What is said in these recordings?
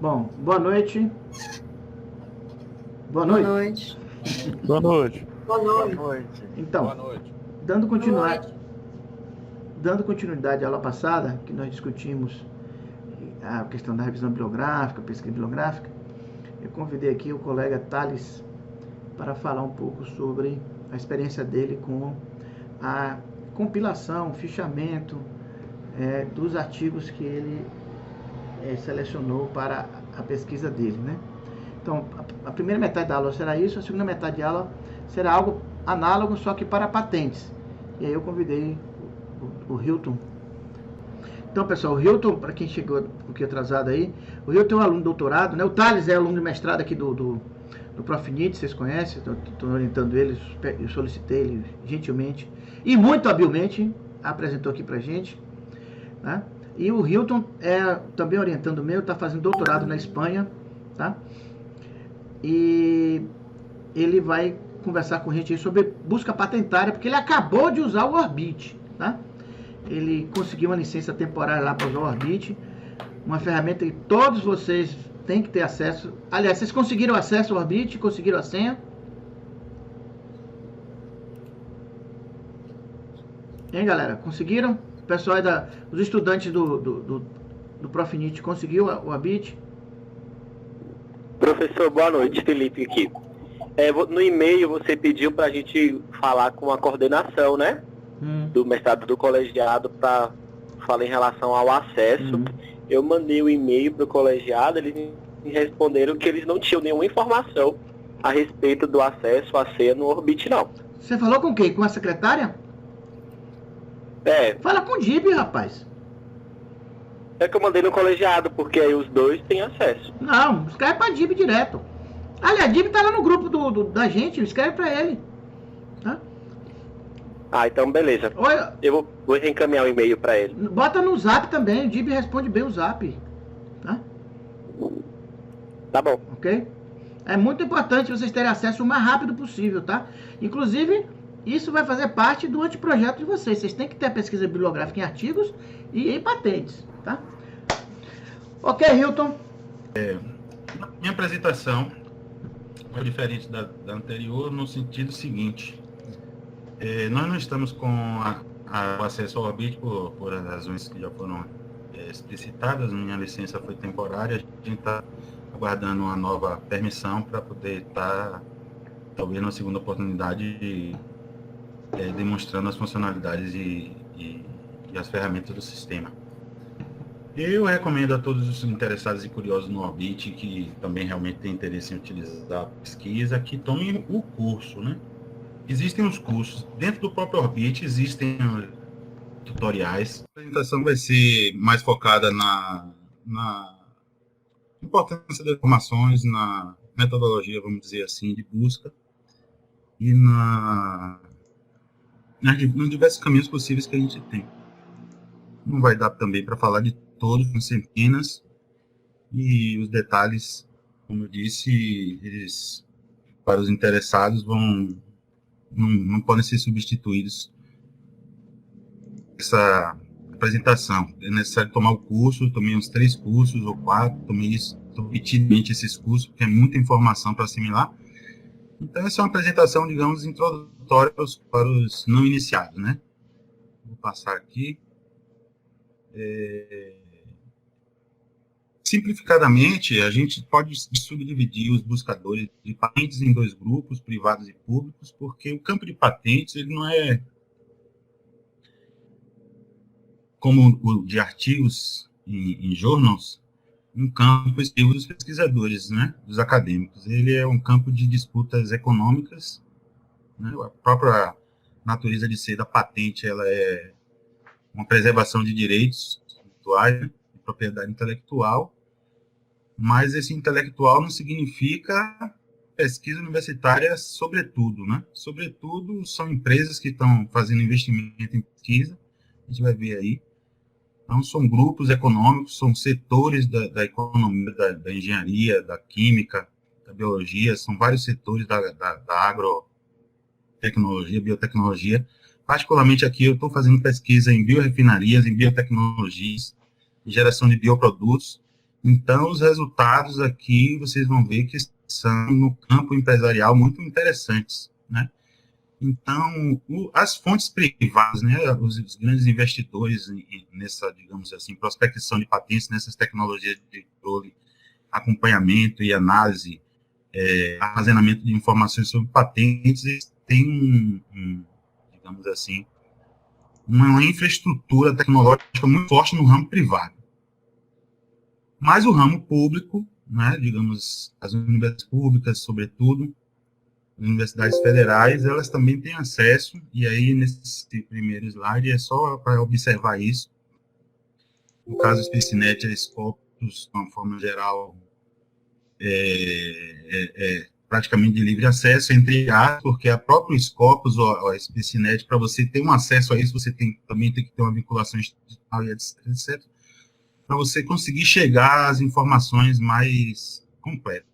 Bom, boa noite. Boa Boa noite. noite. Boa noite. Boa noite. Então, Boa noite. dando Boa continuidade, noite. dando continuidade à aula passada, que nós discutimos a questão da revisão bibliográfica, pesquisa bibliográfica, eu convidei aqui o colega Thales para falar um pouco sobre a experiência dele com a compilação, fichamento dos artigos que ele selecionou para a pesquisa dele, né? Então, a primeira metade da aula será isso, a segunda metade da aula será algo análogo, só que para patentes. E aí eu convidei o Hilton. Então, pessoal, o Hilton, para quem chegou um pouquinho atrasado aí, o Hilton é um aluno de doutorado, né? O Thales é aluno de mestrado aqui do Profinit, vocês conhecem, estou orientando ele, eu solicitei ele gentilmente e muito habilmente apresentou aqui para gente, né? E o Hilton é também orientando meu, está fazendo doutorado na Espanha, tá? E ele vai conversar com a gente sobre busca patentária, porque ele acabou de usar o Orbit, tá? Ele conseguiu uma licença temporária lá para usar o Orbit, uma ferramenta que todos vocês têm que ter acesso. Aliás, vocês conseguiram acesso ao Orbit? Conseguiram a senha? Hein, galera? Conseguiram? O pessoal os estudantes do Profinit conseguiu o Orbit? Professor, boa noite, Felipe aqui. No e-mail você pediu para a gente falar com a coordenação, né? Do mestrado do colegiado para falar em relação ao acesso. Eu mandei o e-mail para o colegiado, eles me responderam que eles não tinham nenhuma informação a respeito do acesso à senha no Orbit, não. Você falou com quem? Com a secretária? Fala com o DIB, rapaz. É que eu mandei no colegiado, porque aí os dois têm acesso. Não, escreve pra DIB direto. Aliás, a DIB tá lá no grupo da gente, escreve pra ele. Tá? Ah, então beleza. Olha, Eu vou reencaminhar o e-mail para ele. bota no Zap também, o DIB responde bem o Zap. Tá? Tá bom. Ok? É muito importante vocês terem acesso o mais rápido possível, tá? Inclusive, isso vai fazer parte do anteprojeto de vocês. Vocês têm que ter a pesquisa bibliográfica em artigos e em patentes, tá? Ok, Hilton. Minha apresentação é diferente da anterior no sentido seguinte. Nós não estamos com o acesso ao Orbit por razões que já foram explicitadas. Minha licença foi temporária. A gente está aguardando uma nova permissão para poder estar, talvez, na segunda oportunidade, demonstrando as funcionalidades e as ferramentas do sistema. Eu recomendo a todos os interessados e curiosos no Orbit, que também realmente têm interesse em utilizar a pesquisa, que tomem o curso, né? Existem os cursos. Dentro do próprio Orbit existem tutoriais. A apresentação vai ser mais focada na importância das informações, na metodologia, vamos dizer assim, de busca e nos diversos caminhos possíveis que a gente tem. Não vai dar também para falar de todos, centenas, e os detalhes, como eu disse, eles, para os interessados, não podem ser substituídos. Essa apresentação, é necessário tomar o curso, tomei uns 3 cursos ou 4, tomei repetidamente esses cursos, porque é muita informação para assimilar. Então, essa é uma apresentação, digamos, introdutória para os não iniciados, né? Vou passar aqui. Simplificadamente, a gente pode subdividir os buscadores de patentes em 2 grupos, privados e públicos, porque o campo de patentes ele não é como o de artigos em journals, um campo exclusivo dos pesquisadores, né, dos acadêmicos. Ele é um campo de disputas econômicas, né? A própria natureza de ser da patente, ela é uma preservação de direitos intelectuais, né, de propriedade intelectual, mas esse intelectual não significa pesquisa universitária sobretudo, né? Sobretudo são empresas que estão fazendo investimento em pesquisa, a gente vai ver aí. Então, são grupos econômicos, são setores da economia, da engenharia, da química, da biologia, são vários setores da agrotecnologia, biotecnologia. Particularmente aqui, eu estou fazendo pesquisa em biorrefinarias, em biotecnologias, em geração de bioprodutos. Então, os resultados aqui, vocês vão ver que são, no campo empresarial, muito interessantes, né? Então, as fontes privadas, né, os grandes investidores nessa, digamos assim, prospecção de patentes, nessas tecnologias de controle, acompanhamento e análise, armazenamento de informações sobre patentes, eles têm digamos assim, uma infraestrutura tecnológica muito forte no ramo privado. Mas o ramo público, né, digamos, as universidades públicas, sobretudo, universidades federais, elas também têm acesso, e aí nesse primeiro slide é só para observar isso. No caso, o SpaceNet, a Scopus, de uma forma geral, praticamente de livre acesso, entre aspas, porque a própria Scopus ou a SpaceNet, para você ter um acesso a isso, você também tem que ter uma vinculação institucional, etc., para você conseguir chegar às informações mais completas.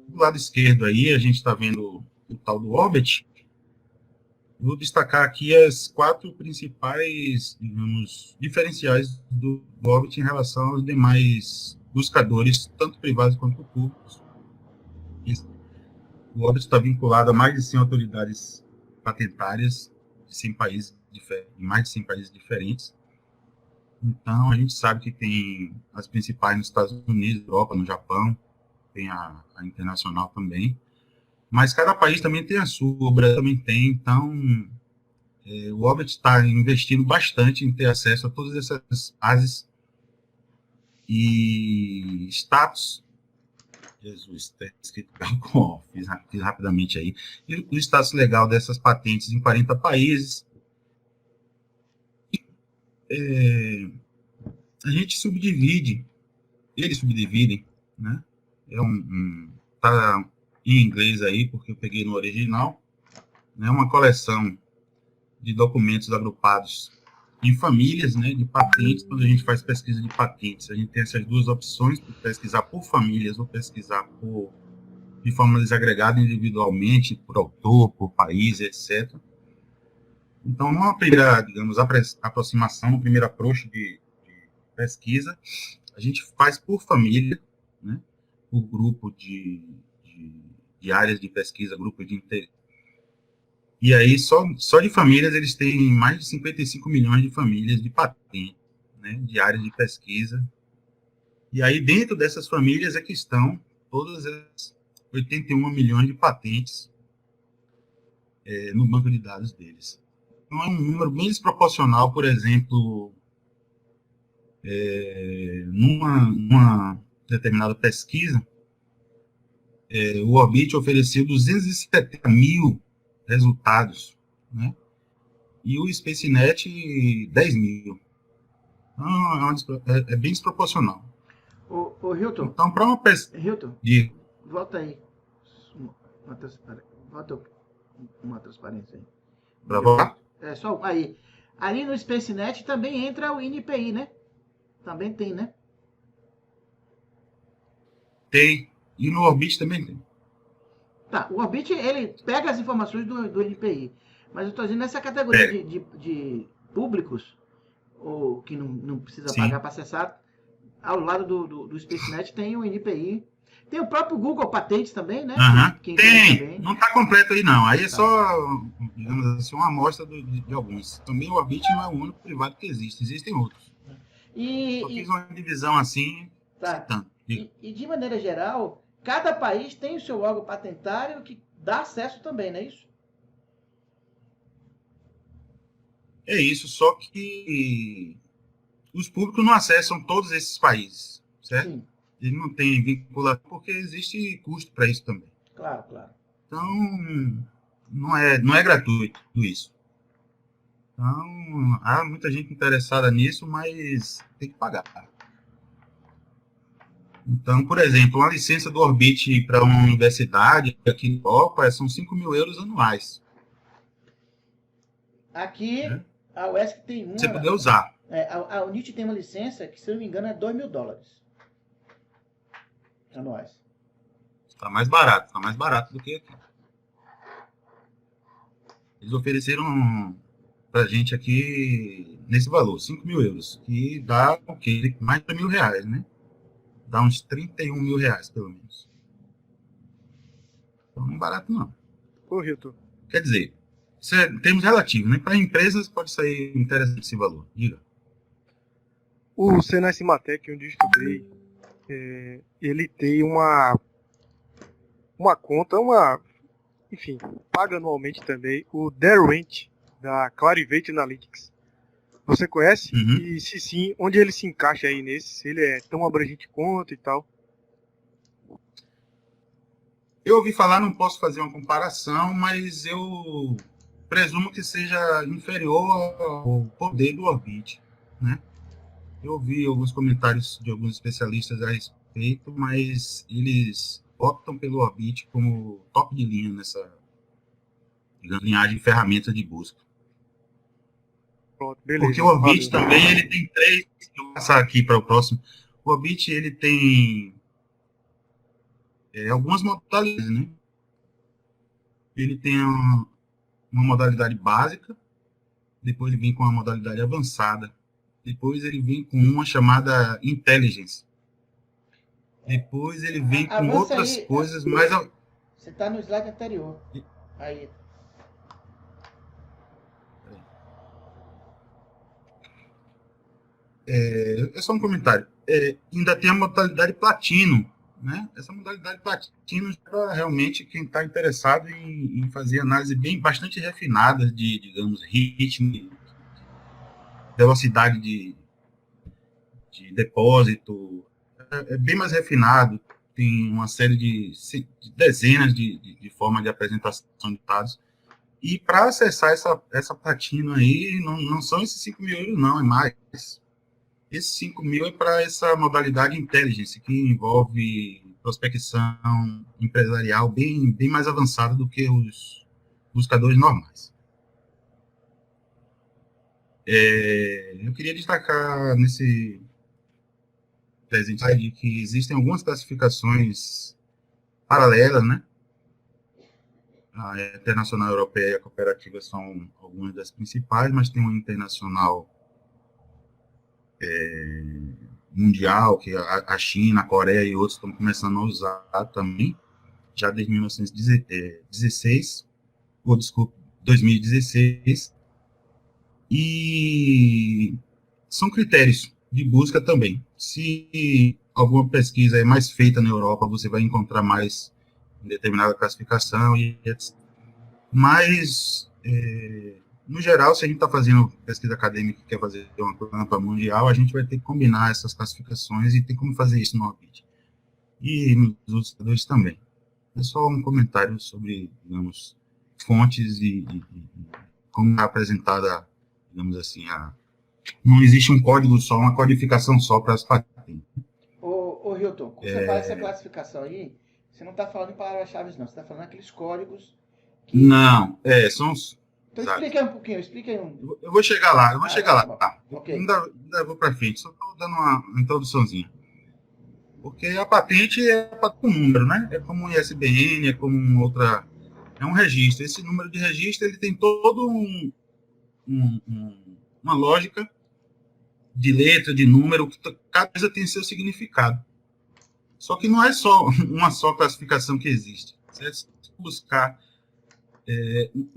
Do lado esquerdo aí, a gente está vendo o tal do Orbit. Vou destacar aqui as 4 principais, digamos, diferenciais do Orbit em relação aos demais buscadores, tanto privados quanto públicos. O Orbit está vinculado a mais de 100 autoridades patentárias de 100 países, em mais de 100 países diferentes. Então, a gente sabe que tem as principais nos Estados Unidos, Europa, no Japão, tem a internacional também. Mas cada país também tem a sua, o Brasil também tem. Então, o Orbit está investindo bastante em ter acesso a todas essas bases e status. Jesus, está escrito com fiz rapidamente aí. E o status legal dessas patentes em 40 países. A gente subdivide, eles subdividem, né? Tá em inglês aí, porque eu peguei no original, né? Uma coleção de documentos agrupados em famílias, né, de patentes. Quando a gente faz pesquisa de patentes, a gente tem essas 2 opções, pesquisar por famílias ou pesquisar de forma desagregada individualmente, por autor, por país, etc. Então, numa primeira, digamos, aproximação, no primeiro approach de pesquisa, a gente faz por família, né, por grupo de áreas de pesquisa, grupo de interesse. E aí, só de famílias, eles têm mais de 55 milhões de famílias de patente, né, de áreas de pesquisa. E aí, dentro dessas famílias é que estão todas as 81 milhões de patentes no banco de dados deles. Então, é um número bem desproporcional, por exemplo, numa determinada pesquisa, o Orbit ofereceu 270 mil resultados, né? E o SpaceNet 10 mil. Então, é bem desproporcional. Ô Hilton. Então, para uma pesquisa... Hilton, volta aí. Volta uma transparência aí. Para voltar? Só aí. Ali no SpaceNet também entra o INPI, né? Também tem, né? Tem. E no Orbit também tem. Tá, o Orbit, ele pega as informações do NPI, mas eu estou dizendo nessa categoria de públicos, ou que não precisa pagar para acessar, ao lado do SpaceNet tem o NPI, tem o próprio Google Patentes também, né? Tem, também. Não está completo aí não, aí é só, digamos assim, uma amostra de alguns. Também o Orbit não é o único privado que existe, existem outros. Só fiz uma divisão assim, citando. E de maneira geral, cada país tem o seu órgão patentário que dá acesso também, não é isso? É isso, só que os públicos não acessam todos esses países, certo? Sim. Eles não têm vinculação porque existe custo para isso também. Claro. Então, não é gratuito isso. Então, há muita gente interessada nisso, mas tem que pagar. Então, por exemplo, uma licença do Orbit para uma universidade aqui na Europa são 5 mil euros anuais. Aqui, a UESC tem uma... Você poder usar. A UNIT tem uma licença que, se eu não me engano, é $2.000 anuais. Está mais barato do que aqui. Eles ofereceram para a gente aqui nesse valor, 5 mil euros, que dá o quê? Mais de R$1.000, né? Dá uns R$31.000, pelo menos. Então, não é barato, não. Correto. Quer dizer, isso é em termos relativos, né? Para empresas pode sair interessante esse valor. Diga. O Senai Cimatec, onde eu estudei, ele tem uma conta, enfim, paga anualmente também o Derwent da Clarivate Analytics. Você conhece? Uhum. E se sim, onde ele se encaixa aí nesse? Se ele é tão abrangente quanto e tal? Eu ouvi falar, não posso fazer uma comparação, mas eu presumo que seja inferior ao poder do Orbit, né? Eu ouvi alguns comentários de alguns especialistas a respeito, mas eles optam pelo Orbit como top de linha nessa, digamos, linhagem de ferramenta de busca. Pronto, beleza. Porque o Orbit também, ele tem três, eu vou passar aqui para o próximo, o Orbit, ele tem algumas modalidades, né? Ele tem uma modalidade básica, depois ele vem com uma modalidade avançada, depois ele vem com uma chamada Intelligence, depois ele vem com outras coisas mais... Você está no slide anterior. Aí. É só um comentário. Ainda tem a modalidade Platino, né? Essa modalidade Platino para realmente quem está interessado em fazer análise bastante refinada de, digamos, ritmo, velocidade de depósito, é bem mais refinado, tem uma série de dezenas de formas de apresentação de dados. E para acessar essa platina aí, não são esses 5 mil euros, não, é mais. Esses 5 mil é para essa modalidade Intelligence, que envolve prospecção empresarial bem mais avançada do que os buscadores normais. Eu queria destacar nesse presente aí que existem algumas classificações paralelas, né? A internacional europeia e a cooperativa são algumas das principais, mas tem uma internacional mundial, que a China, a Coreia e outros estão começando a usar também, já desde 2016, desculpa, 2016, e são critérios de busca também. Se alguma pesquisa é mais feita na Europa, você vai encontrar mais em determinada classificação, mas, no geral, se a gente está fazendo pesquisa acadêmica e quer fazer uma campa mundial, a gente vai ter que combinar essas classificações e tem como fazer isso no Orbit. E nos outros setores também. É só um comentário sobre, digamos, fontes e como é apresentada, digamos assim, não existe um código só, uma codificação só para as patentes. Ô Hilton, quando você fala essa classificação aí, você não está falando em palavras-chave, não. Você está falando aqueles códigos que... Não, são os... Então explica aí um pouquinho, explica aí Eu vou chegar lá, Tá. Okay. Ainda vou para frente, só estou dando uma introduçãozinha. Porque a patente é um número, né? É como um ISBN, é como outra... É um registro. Esse número de registro, ele tem todo uma lógica de letra, de número, que cada coisa tem seu significado. Só que não é só uma só classificação que existe. Se buscar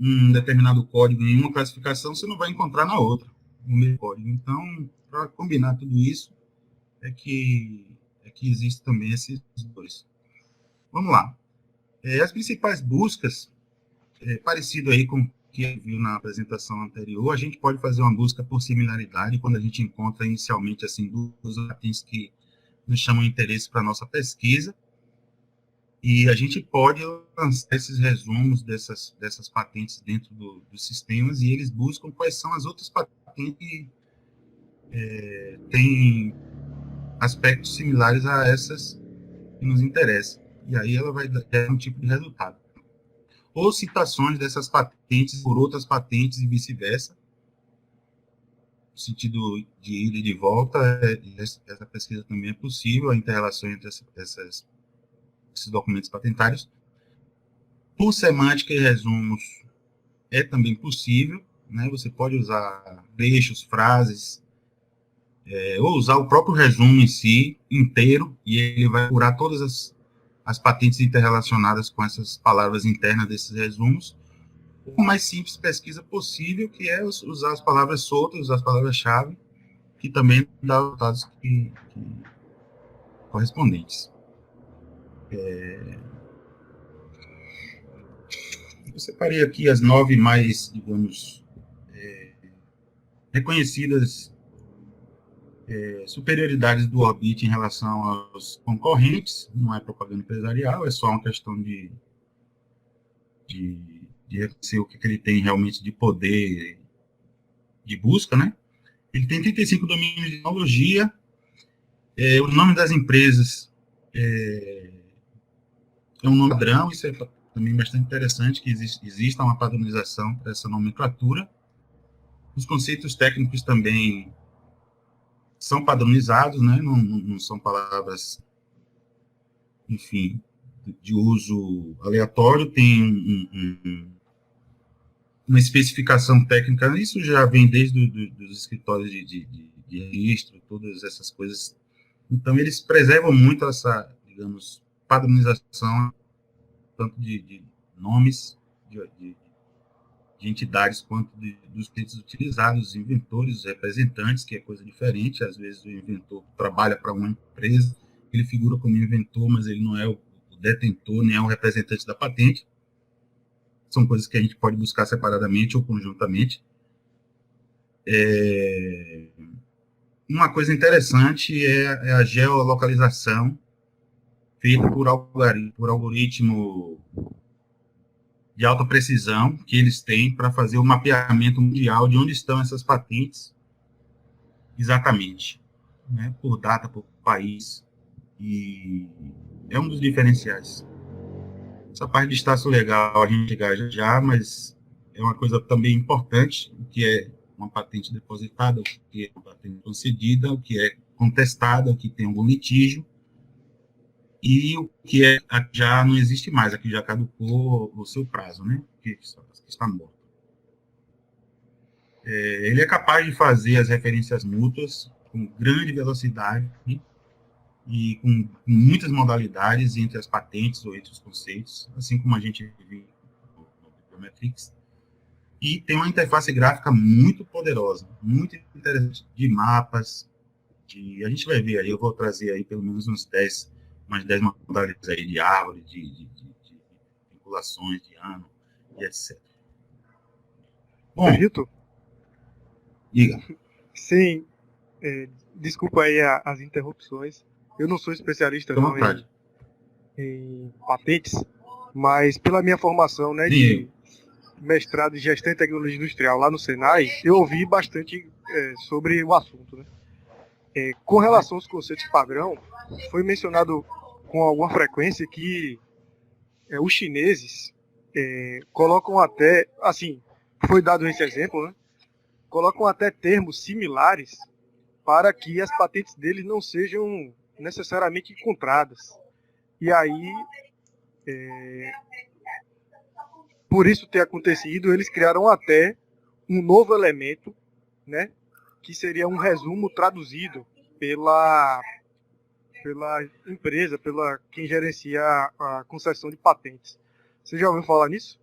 um determinado código em uma classificação, você não vai encontrar na outra o mesmo código. Então, para combinar tudo isso, é que existem também esses dois. Vamos lá. As principais buscas, parecido aí com o que viu na apresentação anterior, a gente pode fazer uma busca por similaridade quando a gente encontra inicialmente assim, duas patentes que nos chamam de interesse para a nossa pesquisa, e a gente pode lançar esses resumos dessas patentes dentro dos sistemas, e eles buscam quais são as outras patentes que têm aspectos similares a essas que nos interessam. E aí ela vai dar um tipo de resultado. Ou citações dessas patentes por outras patentes e vice-versa. No sentido de ida e de volta, essa pesquisa também é possível, a inter-relação entre esses documentos patentários. Por semântica e resumos é também possível, né? Você pode usar trechos, frases, ou usar o próprio resumo em si, inteiro, e ele vai curar todas as patentes interrelacionadas com essas palavras internas desses resumos, o mais simples pesquisa possível, que é usar as palavras soltas, usar as palavras-chave, que também dá resultados correspondentes. Eu separei aqui as 9 mais, digamos, reconhecidas superioridades do Orbit em relação aos concorrentes. Não é propaganda empresarial, é só uma questão de reconhecer o que ele tem realmente de poder de busca, né? Ele tem 35 domínios de tecnologia. O nome das empresas é um nome padrão, isso é também bastante interessante, que exista uma padronização para essa nomenclatura. Os conceitos técnicos também são padronizados, né? Não são palavras, enfim, de uso aleatório, tem uma especificação técnica, isso já vem desde dos escritórios de registro, todas essas coisas. Então, eles preservam muito essa, digamos, padronização, tanto de nomes de entidades, quanto dos textos utilizados, os inventores, os representantes, que é coisa diferente. Às vezes o inventor trabalha para uma empresa, ele figura como inventor, mas ele não é o detentor, nem é o representante da patente. São coisas que a gente pode buscar separadamente ou conjuntamente. Uma coisa interessante é a geolocalização feita por algoritmo de alta precisão que eles têm para fazer o mapeamento mundial de onde estão essas patentes exatamente, né, por data, por país, e é um dos diferenciais. Essa parte de estácio legal a gente chegar já, mas é uma coisa também importante, o que é uma patente depositada, o que é uma patente concedida, o que é contestada, o que tem algum litígio, e o que já não existe mais, aqui já caducou o seu prazo, né? Que está morto. Ele é capaz de fazer as referências mútuas com grande velocidade, né? E com muitas modalidades entre as patentes ou entre os conceitos, assim como a gente viu no Biometrics. E tem uma interface gráfica muito poderosa, muito interessante, de mapas, a gente vai ver aí, eu vou trazer aí pelo menos umas 10 modalidades aí de árvore, de vinculações de ano, e etc. Bom, Rito? Diga. Sim, desculpa aí as interrupções. Eu não sou especialista não em patentes, mas pela minha formação, né, de mestrado em gestão e tecnologia industrial lá no Senai, eu ouvi bastante sobre o assunto, né? Com relação aos conceitos padrão, foi mencionado com alguma frequência que os chineses colocam até, assim, foi dado esse exemplo, né? Colocam até termos similares para que as patentes deles não sejam necessariamente encontradas. E aí, por isso ter acontecido, eles criaram até um novo elemento, né, que seria um resumo traduzido pela empresa, pela quem gerencia a concessão de patentes. Você já ouviu falar nisso?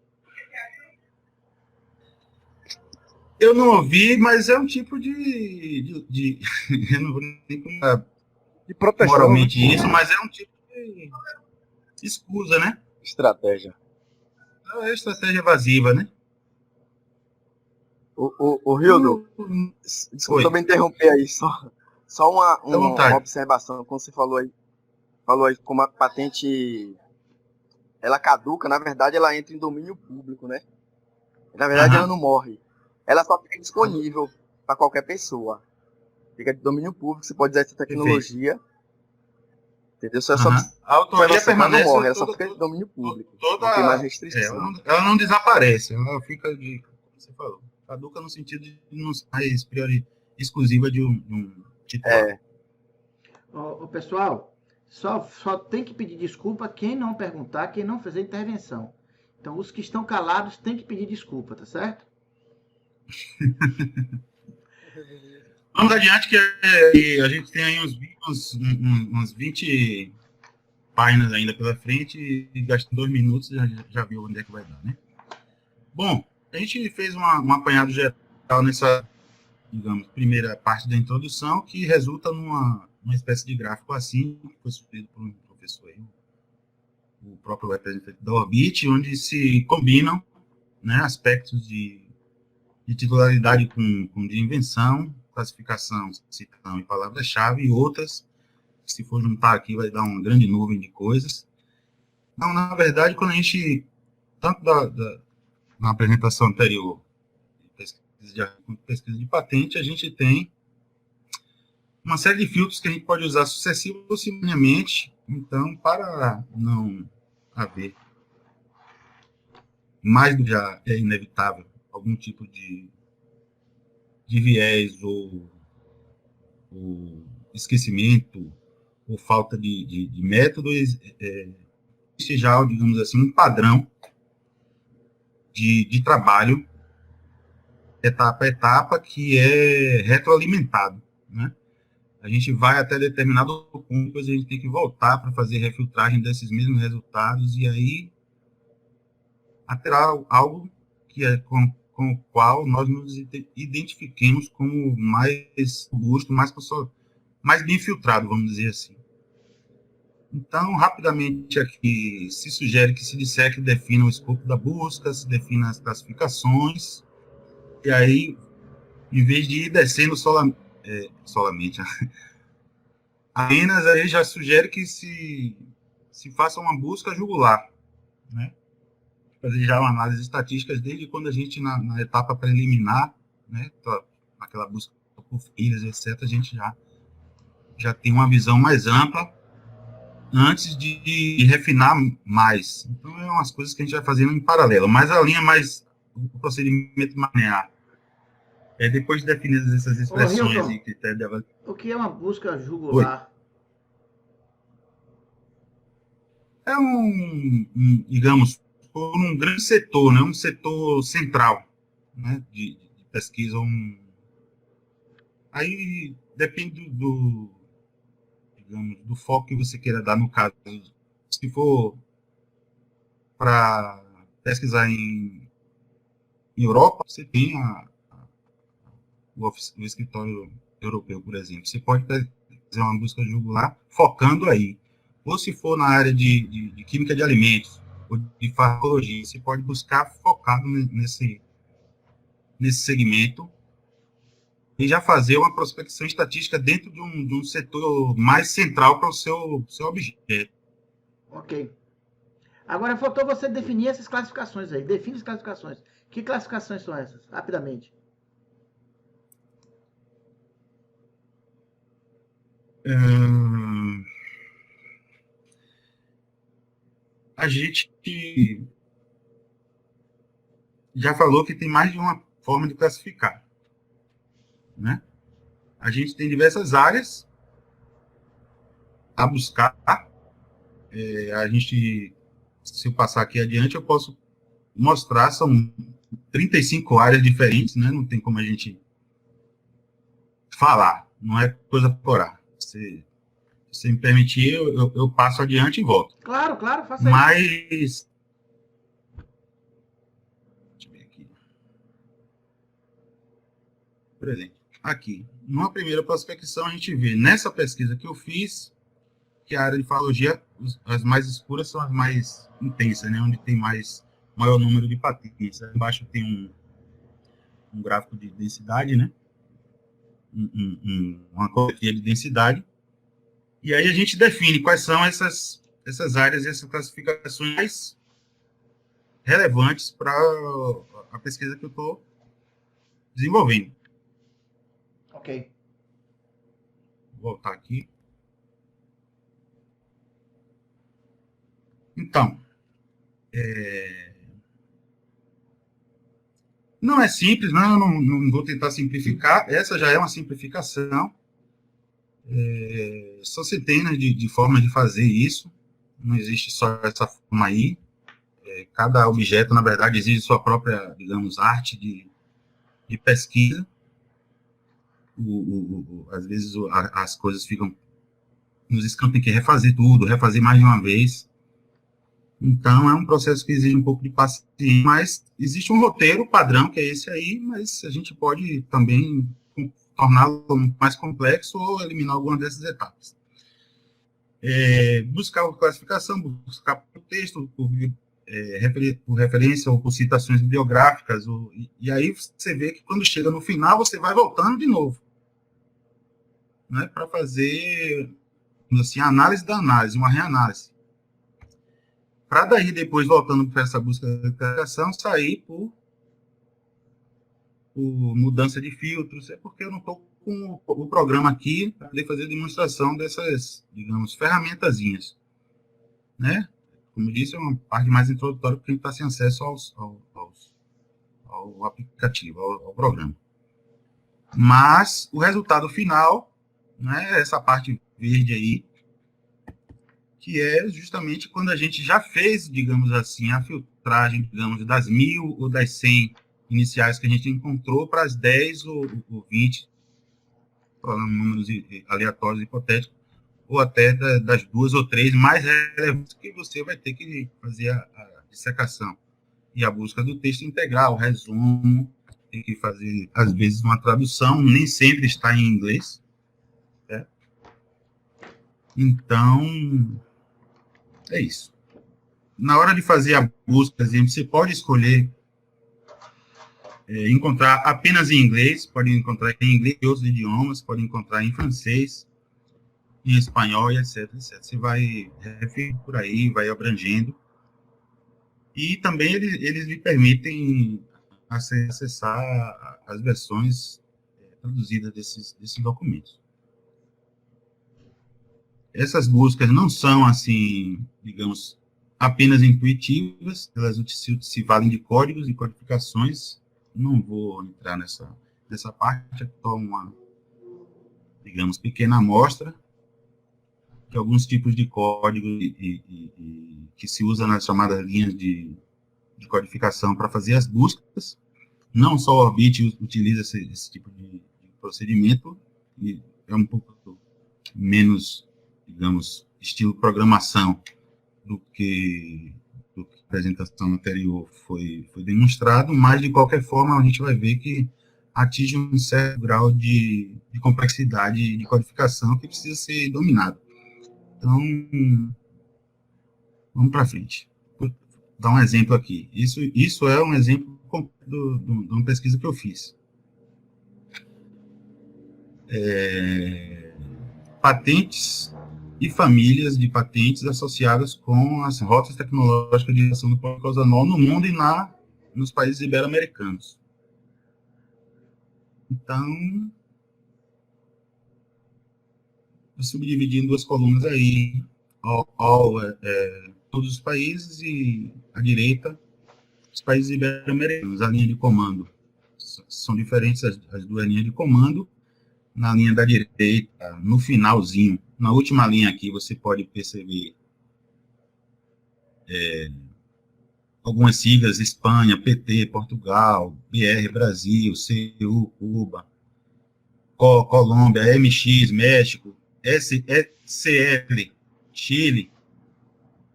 Eu não ouvi, mas é um tipo de eu não vou nem comentar de proteção, moralmente, né? Isso, mas é um tipo de escusa, né? Estratégia. É estratégia evasiva, né? O Hildo, desculpa me interromper aí, só uma observação. Quando você falou aí como a patente ela caduca, na verdade ela entra em domínio público, né? Na verdade ela não morre. Ela só fica disponível para qualquer pessoa. Fica de domínio público, você pode usar essa tecnologia. Entendeu? Só a autoria permanece, não morre, ela só fica de domínio público. Não tem mais restrição. Ela não desaparece, ela fica de, como você falou, caduca no sentido de não ser mais exclusiva de um titular. Pessoal, só tem que pedir desculpa quem não perguntar, quem não fazer intervenção. Então, os que estão calados têm que pedir desculpa, tá certo? Vamos adiante, que a gente tem aí uns 20 páginas ainda pela frente e gastando 2 minutos já viu onde é que vai dar, né? Bom, a gente fez um apanhado geral nessa, digamos, primeira parte da introdução, que resulta numa espécie de gráfico assim, que foi sugerido por um professor aí, o próprio representante da Orbit, onde se combinam, né, aspectos de titularidade com de invenção, classificação, citação e palavra-chave, e outras, que se for juntar aqui vai dar uma grande nuvem de coisas. Então, na verdade, quando a gente, tanto na apresentação anterior, pesquisa de patente, a gente tem uma série de filtros que a gente pode usar sucessivos ou simultaneamente. Então, para não haver mais do que já é inevitável algum tipo de viés ou esquecimento ou falta de método, existe já, digamos assim, um padrão de trabalho etapa a etapa que é retroalimentado, né? A gente vai até determinado ponto, depois a gente tem que voltar para fazer refiltragem desses mesmos resultados e aí terá algo que é com o qual nós nos identifiquemos como mais robusto, mais bem filtrado, vamos dizer assim. Então, rapidamente aqui, se sugere que se disser que defina o escopo da busca, se defina as classificações, e aí, em vez de ir descendo solamente, apenas aí já sugere que se faça uma busca jugular, né? Fazer já uma análise estatística desde quando a gente, na etapa preliminar, né, aquela busca por filhas, etc., a gente já tem uma visão mais ampla antes de refinar mais. Então, é umas coisas que a gente vai fazendo em paralelo. Mas a linha o procedimento linear, depois de definir essas expressões Hilton, e critérios de avaliação. O que é uma busca jugular? É digamos, por um grande setor, né, um setor central, né, de pesquisa. Aí depende digamos, do foco que você queira dar no caso. Se for para pesquisar em Europa, você tem o escritório europeu, por exemplo. Você pode fazer uma busca jugular focando aí. Ou se for na área de química de alimentos, ou de farmacologia, você pode buscar focado nesse segmento e já fazer uma prospecção estatística dentro de um setor mais central para o seu objeto. Ok. Agora faltou você definir essas classificações aí. Define as classificações. Que classificações são essas? Rapidamente. A gente já falou que tem mais de uma forma de classificar, né? A gente tem diversas áreas a buscar. A gente, se eu passar aqui adiante, eu posso mostrar, são 35 áreas diferentes, né? Não tem como a gente falar, não é coisa por orar. Se me permitir, eu passo adiante e volto. Claro, faça isso. Mas... Deixa eu ver aqui. Por exemplo, aqui, numa primeira prospecção, a gente vê, nessa pesquisa que eu fiz, que a área de falogia, as mais escuras são as mais intensas, né? Onde tem maior número de patentes. Embaixo tem um gráfico de densidade, né? Uma coletânea de densidade. E aí a gente define quais são essas áreas e essas classificações mais relevantes para a pesquisa que eu estou desenvolvendo. Ok. Vou voltar aqui. Então, não é simples, não vou tentar simplificar. Essa já é uma simplificação. São centenas de formas de fazer isso. Não existe só essa forma aí. Cada objeto, na verdade, exige sua própria, digamos, arte de de pesquisa. Às vezes as coisas ficam nos escampos, tem que refazer tudo, refazer mais de uma vez. Então, é um processo que exige um pouco de paciência, mas existe um roteiro padrão, que é esse aí, mas a gente pode também torná-lo mais complexo ou eliminar algumas dessas etapas. Buscar a classificação, buscar por texto, por referência ou por citações bibliográficas, e aí você vê que quando chega no final, você vai voltando de novo, né, para fazer assim, a análise da análise, uma reanálise. Para daí, depois, voltando para essa busca da classificação, sair por mudança de filtros, porque eu não estou com o programa aqui para poder fazer a demonstração dessas, digamos, ferramentazinhas, né? Como eu disse, é uma parte mais introdutória, porque a gente está sem acesso ao aplicativo, ao programa. Mas o resultado final, né, essa parte verde aí, que é justamente quando a gente já fez, digamos assim, a filtragem, digamos, das 1000 ou das 100 iniciais que a gente encontrou para as 10 ou 20, números aleatórios hipotéticos, ou até das 2 ou 3 mais relevantes, que você vai ter que fazer a dissecação e a busca do texto integral, o resumo, tem que fazer, às vezes, uma tradução, nem sempre está em inglês, né? Então, é isso. Na hora de fazer a busca, você pode escolher encontrar apenas em inglês, pode encontrar em inglês e outros idiomas, pode encontrar em francês, em espanhol e etc, etc. Você vai referir por aí, vai abrangendo. E também eles lhe permitem acessar as versões traduzidas desses documentos. Essas buscas não são, assim, digamos, apenas intuitivas, elas se valem de códigos e codificações. Não vou entrar nessa parte, é só uma, digamos, pequena amostra de alguns tipos de código que se usa nas chamadas linhas de codificação para fazer as buscas. Não só o Orbit utiliza esse tipo de procedimento, e é um pouco menos, digamos, estilo programação do que a apresentação anterior foi demonstrado, mas, de qualquer forma, a gente vai ver que atinge um certo grau de complexidade de codificação que precisa ser dominado. Então, vamos para frente. Vou dar um exemplo aqui. Isso é um exemplo de uma pesquisa que eu fiz. Patentes e famílias de patentes associadas com as rotas tecnológicas de ação do policosanol no mundo e nos países ibero-americanos. Então, eu subdividi em 2 colunas aí, todos os países, e à direita, os países ibero-americanos. A linha de comando são diferentes as 2 linhas de comando. Na linha da direita, no finalzinho, na última linha aqui, você pode perceber algumas siglas: Espanha, PT, Portugal, BR, Brasil, CU, Cuba, Colômbia, MX, México, SCL, Chile.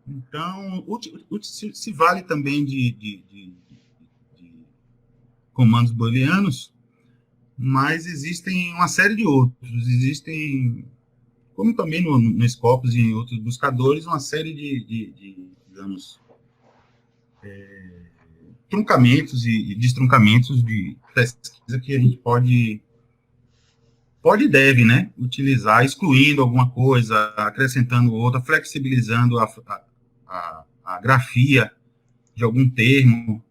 Então, se vale também de comandos booleanos, mas existem uma série de outros. Existem, como também no Scopus e em outros buscadores, uma série de digamos, truncamentos e destruncamentos de pesquisa que a gente pode e deve, né, utilizar, excluindo alguma coisa, acrescentando outra, flexibilizando a grafia de algum termo,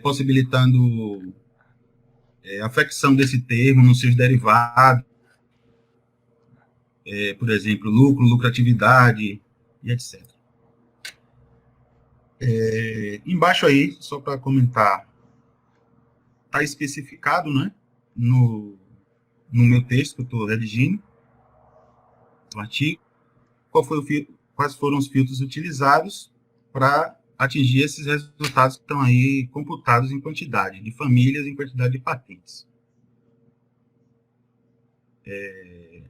possibilitando a flexão desse termo nos seus derivados, por exemplo, lucro, lucratividade e etc. Embaixo aí, só para comentar, está especificado, né, no meu texto que eu estou redigindo, o artigo, quais foram os filtros utilizados para atingir esses resultados que estão aí computados em quantidade de famílias, em quantidade de patentes.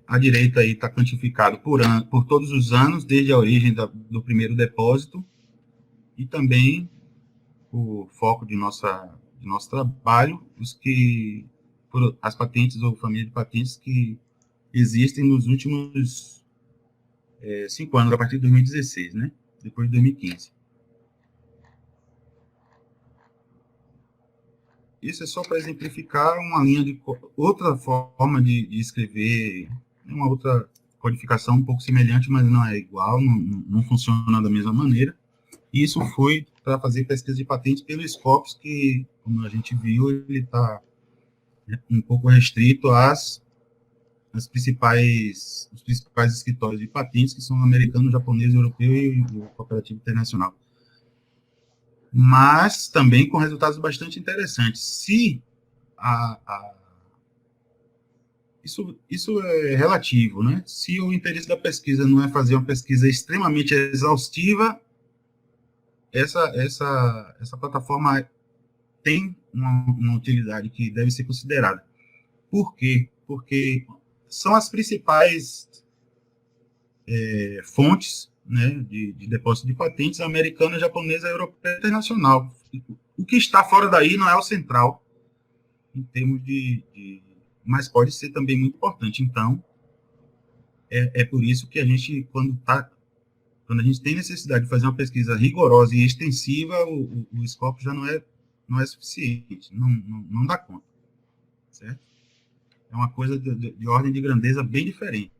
À direita aí está quantificado por todos os anos, desde a origem do primeiro depósito, e também o foco de nosso trabalho, as patentes ou família de patentes que existem nos últimos 5 anos, a partir de 2016, né? Depois de 2015. Isso é só para exemplificar uma linha de outra forma de escrever, uma outra codificação um pouco semelhante, mas não é igual, não funciona da mesma maneira. E isso foi para fazer pesquisa de patentes pelo Scopus, que, como a gente viu, ele está um pouco restrito os principais escritórios de patentes, que são americano, japonês, europeu e o cooperativo internacional. Mas também com resultados bastante interessantes. Se isso é relativo, né? Se o interesse da pesquisa não é fazer uma pesquisa extremamente exaustiva, essa plataforma tem uma utilidade que deve ser considerada. Por quê? Porque são as principais fontes, né, de depósito de patentes americana, japonesa, europeia e internacional. O que está fora daí não é o central, em termos mas pode ser também muito importante. Então, é por isso que a gente, quando a gente tem necessidade de fazer uma pesquisa rigorosa e extensiva, o escopo já não é suficiente, não dá conta, certo? É uma coisa de ordem de grandeza bem diferente.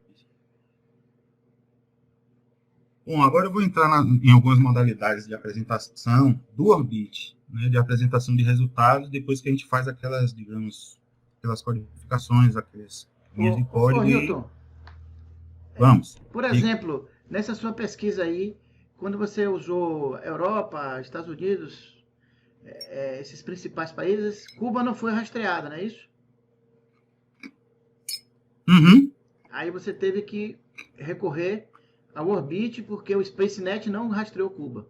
Bom, agora eu vou entrar em algumas modalidades de apresentação do Orbit, né, de apresentação de resultados, depois que a gente faz aquelas codificações, aquelas linhas de código. Hilton, vamos. Por exemplo, nessa sua pesquisa aí, quando você usou Europa, Estados Unidos, esses principais países, Cuba não foi rastreada, não é isso? Uhum. Aí você teve que recorrer ao Orbit, porque o SpaceNet não rastreou Cuba.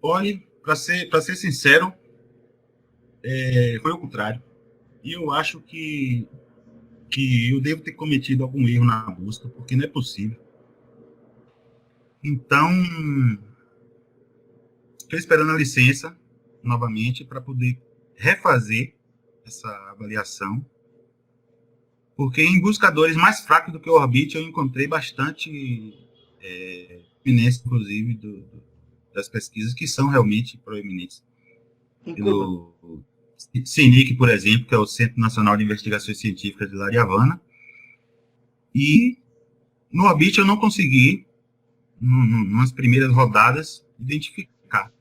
Olha, para ser sincero, foi o contrário. E eu acho que eu devo ter cometido algum erro na busca, porque não é possível. Então, estou esperando a licença, novamente, para poder refazer essa avaliação, porque em buscadores mais fracos do que o Orbit eu encontrei bastante eminência, inclusive, das pesquisas que são realmente proeminentes. Pelo CINIC, por exemplo, que é o Centro Nacional de Investigações Científicas de La Havana. E no Orbit eu não consegui, nas primeiras rodadas, identificar.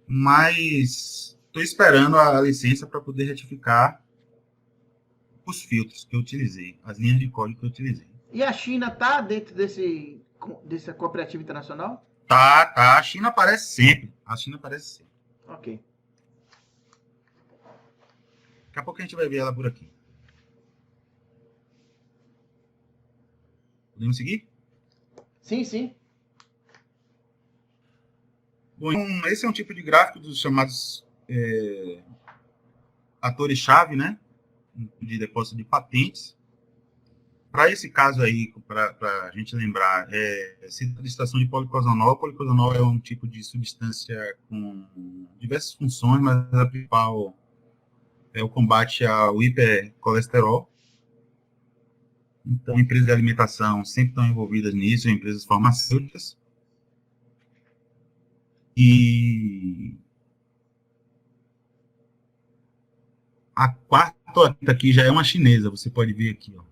Mas estou esperando a licença para poder retificar os filtros que eu utilizei, as linhas de código que eu utilizei. E a China está dentro dessa cooperativa internacional? Tá. A China aparece sempre. Ok. Daqui a pouco a gente vai ver ela por aqui. Podemos seguir? Sim. Bom, então, esse é um tipo de gráfico dos chamados atores-chave, né? De depósito de patentes. Para esse caso aí, para a gente lembrar, citação de policosanol. Policosanol é um tipo de substância com diversas funções, mas a principal é o combate ao hipercolesterol. Então, empresas de alimentação sempre estão envolvidas nisso, empresas farmacêuticas. E a quarta aqui já é uma chinesa, você pode ver aqui, ó.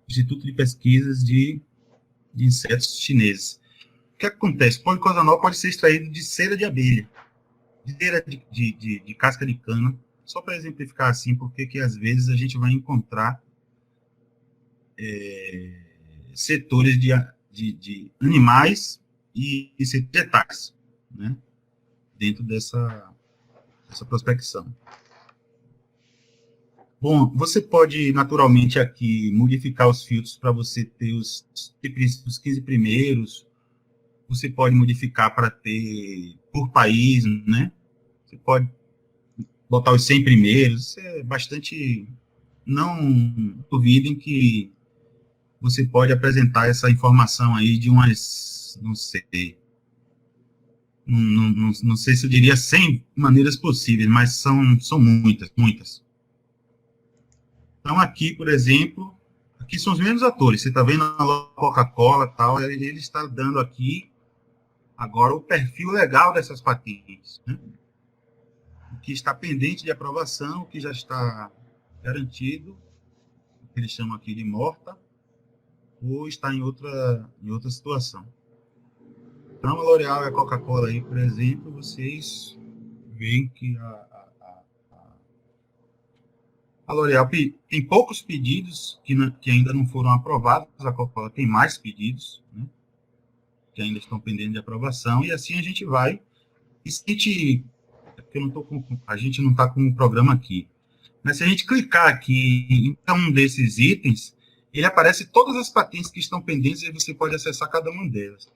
Instituto de Pesquisas de Insetos Chineses. O que acontece? O policosanol pode ser extraído de cera de abelha, de cera de casca de cana, só para exemplificar assim, porque que às vezes a gente vai encontrar setores de animais e vegetais, né, dentro dessa prospecção. Bom, você pode naturalmente aqui modificar os filtros para você ter os 15 primeiros você pode modificar para ter por país, né? Você pode botar os 100 primeiros, isso é bastante... Não duvidem que você pode apresentar essa informação aí de umas, não sei se eu diria 100 maneiras possíveis, mas são muitas. Então aqui, por exemplo, aqui são os mesmos atores, você está vendo a Coca-Cola e tal, ele está dando aqui agora o perfil legal dessas patentes, né? O que está pendente de aprovação, o que já está garantido, o que eles chamam aqui de morta, ou está em outra situação. Então, a L'Oréal e a Coca-Cola aí, por exemplo, vocês veem que a L'Oréal tem poucos pedidos que ainda não foram aprovados, a Coca-Cola tem mais pedidos, né, que ainda estão pendentes de aprovação, e assim a gente vai. E se a gente não está com o programa aqui, mas se a gente clicar aqui em um desses itens, ele aparece todas as patentes que estão pendentes e você pode acessar cada uma delas.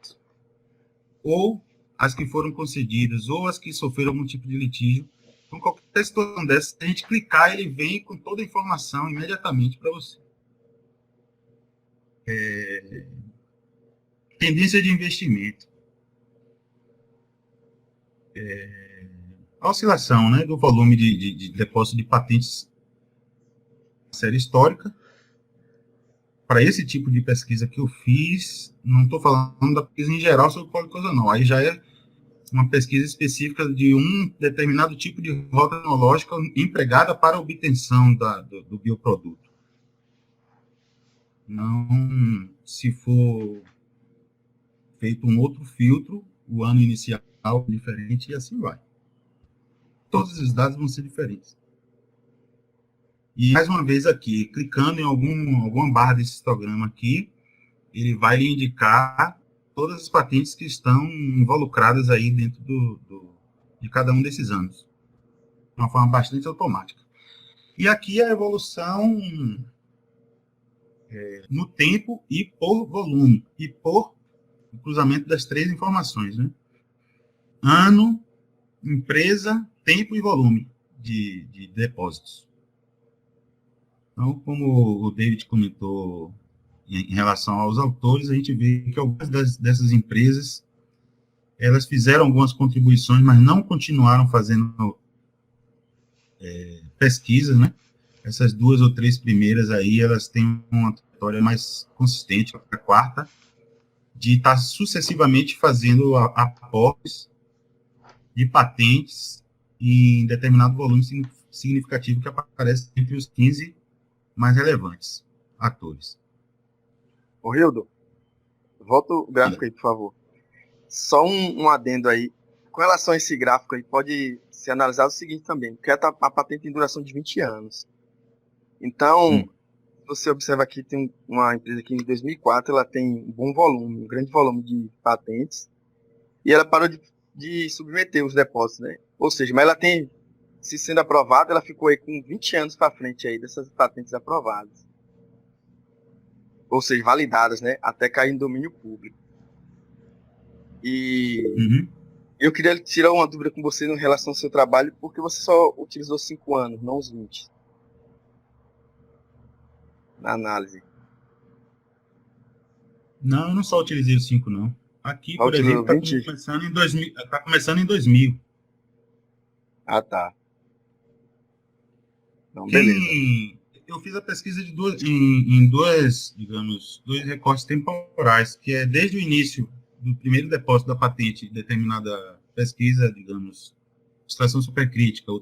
Ou as que foram concedidas, ou as que sofreram algum tipo de litígio. Então, qualquer situação dessa, se a gente clicar, ele vem com toda a informação imediatamente para você. Tendência de investimento. A oscilação, né, do volume de depósito de patentes na série histórica. Para esse tipo de pesquisa que eu fiz, não estou falando da pesquisa em geral sobre policosanol, aí já é uma pesquisa específica de um determinado tipo de rota tecnológica empregada para a obtenção do bioproduto. Não, se for feito um outro filtro, o ano inicial é diferente e assim vai. Todos os dados vão ser diferentes. E, mais uma vez aqui, clicando em alguma barra desse histograma aqui, ele vai lhe indicar todas as patentes que estão involucradas aí dentro de cada um desses anos. De uma forma bastante automática. E aqui a evolução no tempo e por volume, e por o cruzamento das três informações, né? Ano, empresa, tempo e volume de depósitos. Então, como o David comentou em relação aos autores, a gente vê que algumas dessas empresas, elas fizeram algumas contribuições, mas não continuaram fazendo pesquisas, né? Essas 2 ou 3 primeiras aí, elas têm uma trajetória mais consistente, a quarta, de estar sucessivamente fazendo aportes de patentes em determinado volume significativo que aparece entre os 15 mais relevantes atores. Ô, Hildo, volta o gráfico aí, por favor. Só um adendo aí. Com relação a esse gráfico aí, pode ser analisado o seguinte também, porque a patente tem duração de 20 anos. Então, você observa aqui, tem uma empresa aqui em 2004, ela tem um bom volume, um grande volume de patentes, e ela parou de submeter os depósitos, né? Ou seja, mas ela tem, se sendo aprovada, ela ficou aí com 20 anos para frente aí dessas patentes aprovadas. Ou seja, validadas, né? Até cair em domínio público. E eu queria tirar uma dúvida com você em relação ao seu trabalho, porque você só utilizou 5 anos, não os 20. Na análise. Não, eu não só utilizei os 5, não. Aqui, por exemplo, está começando em 2000. Ah, tá. Não, beleza. Eu fiz a pesquisa em dois recortes temporais, que é desde o início do primeiro depósito da patente, determinada pesquisa, digamos, extração supercrítica ou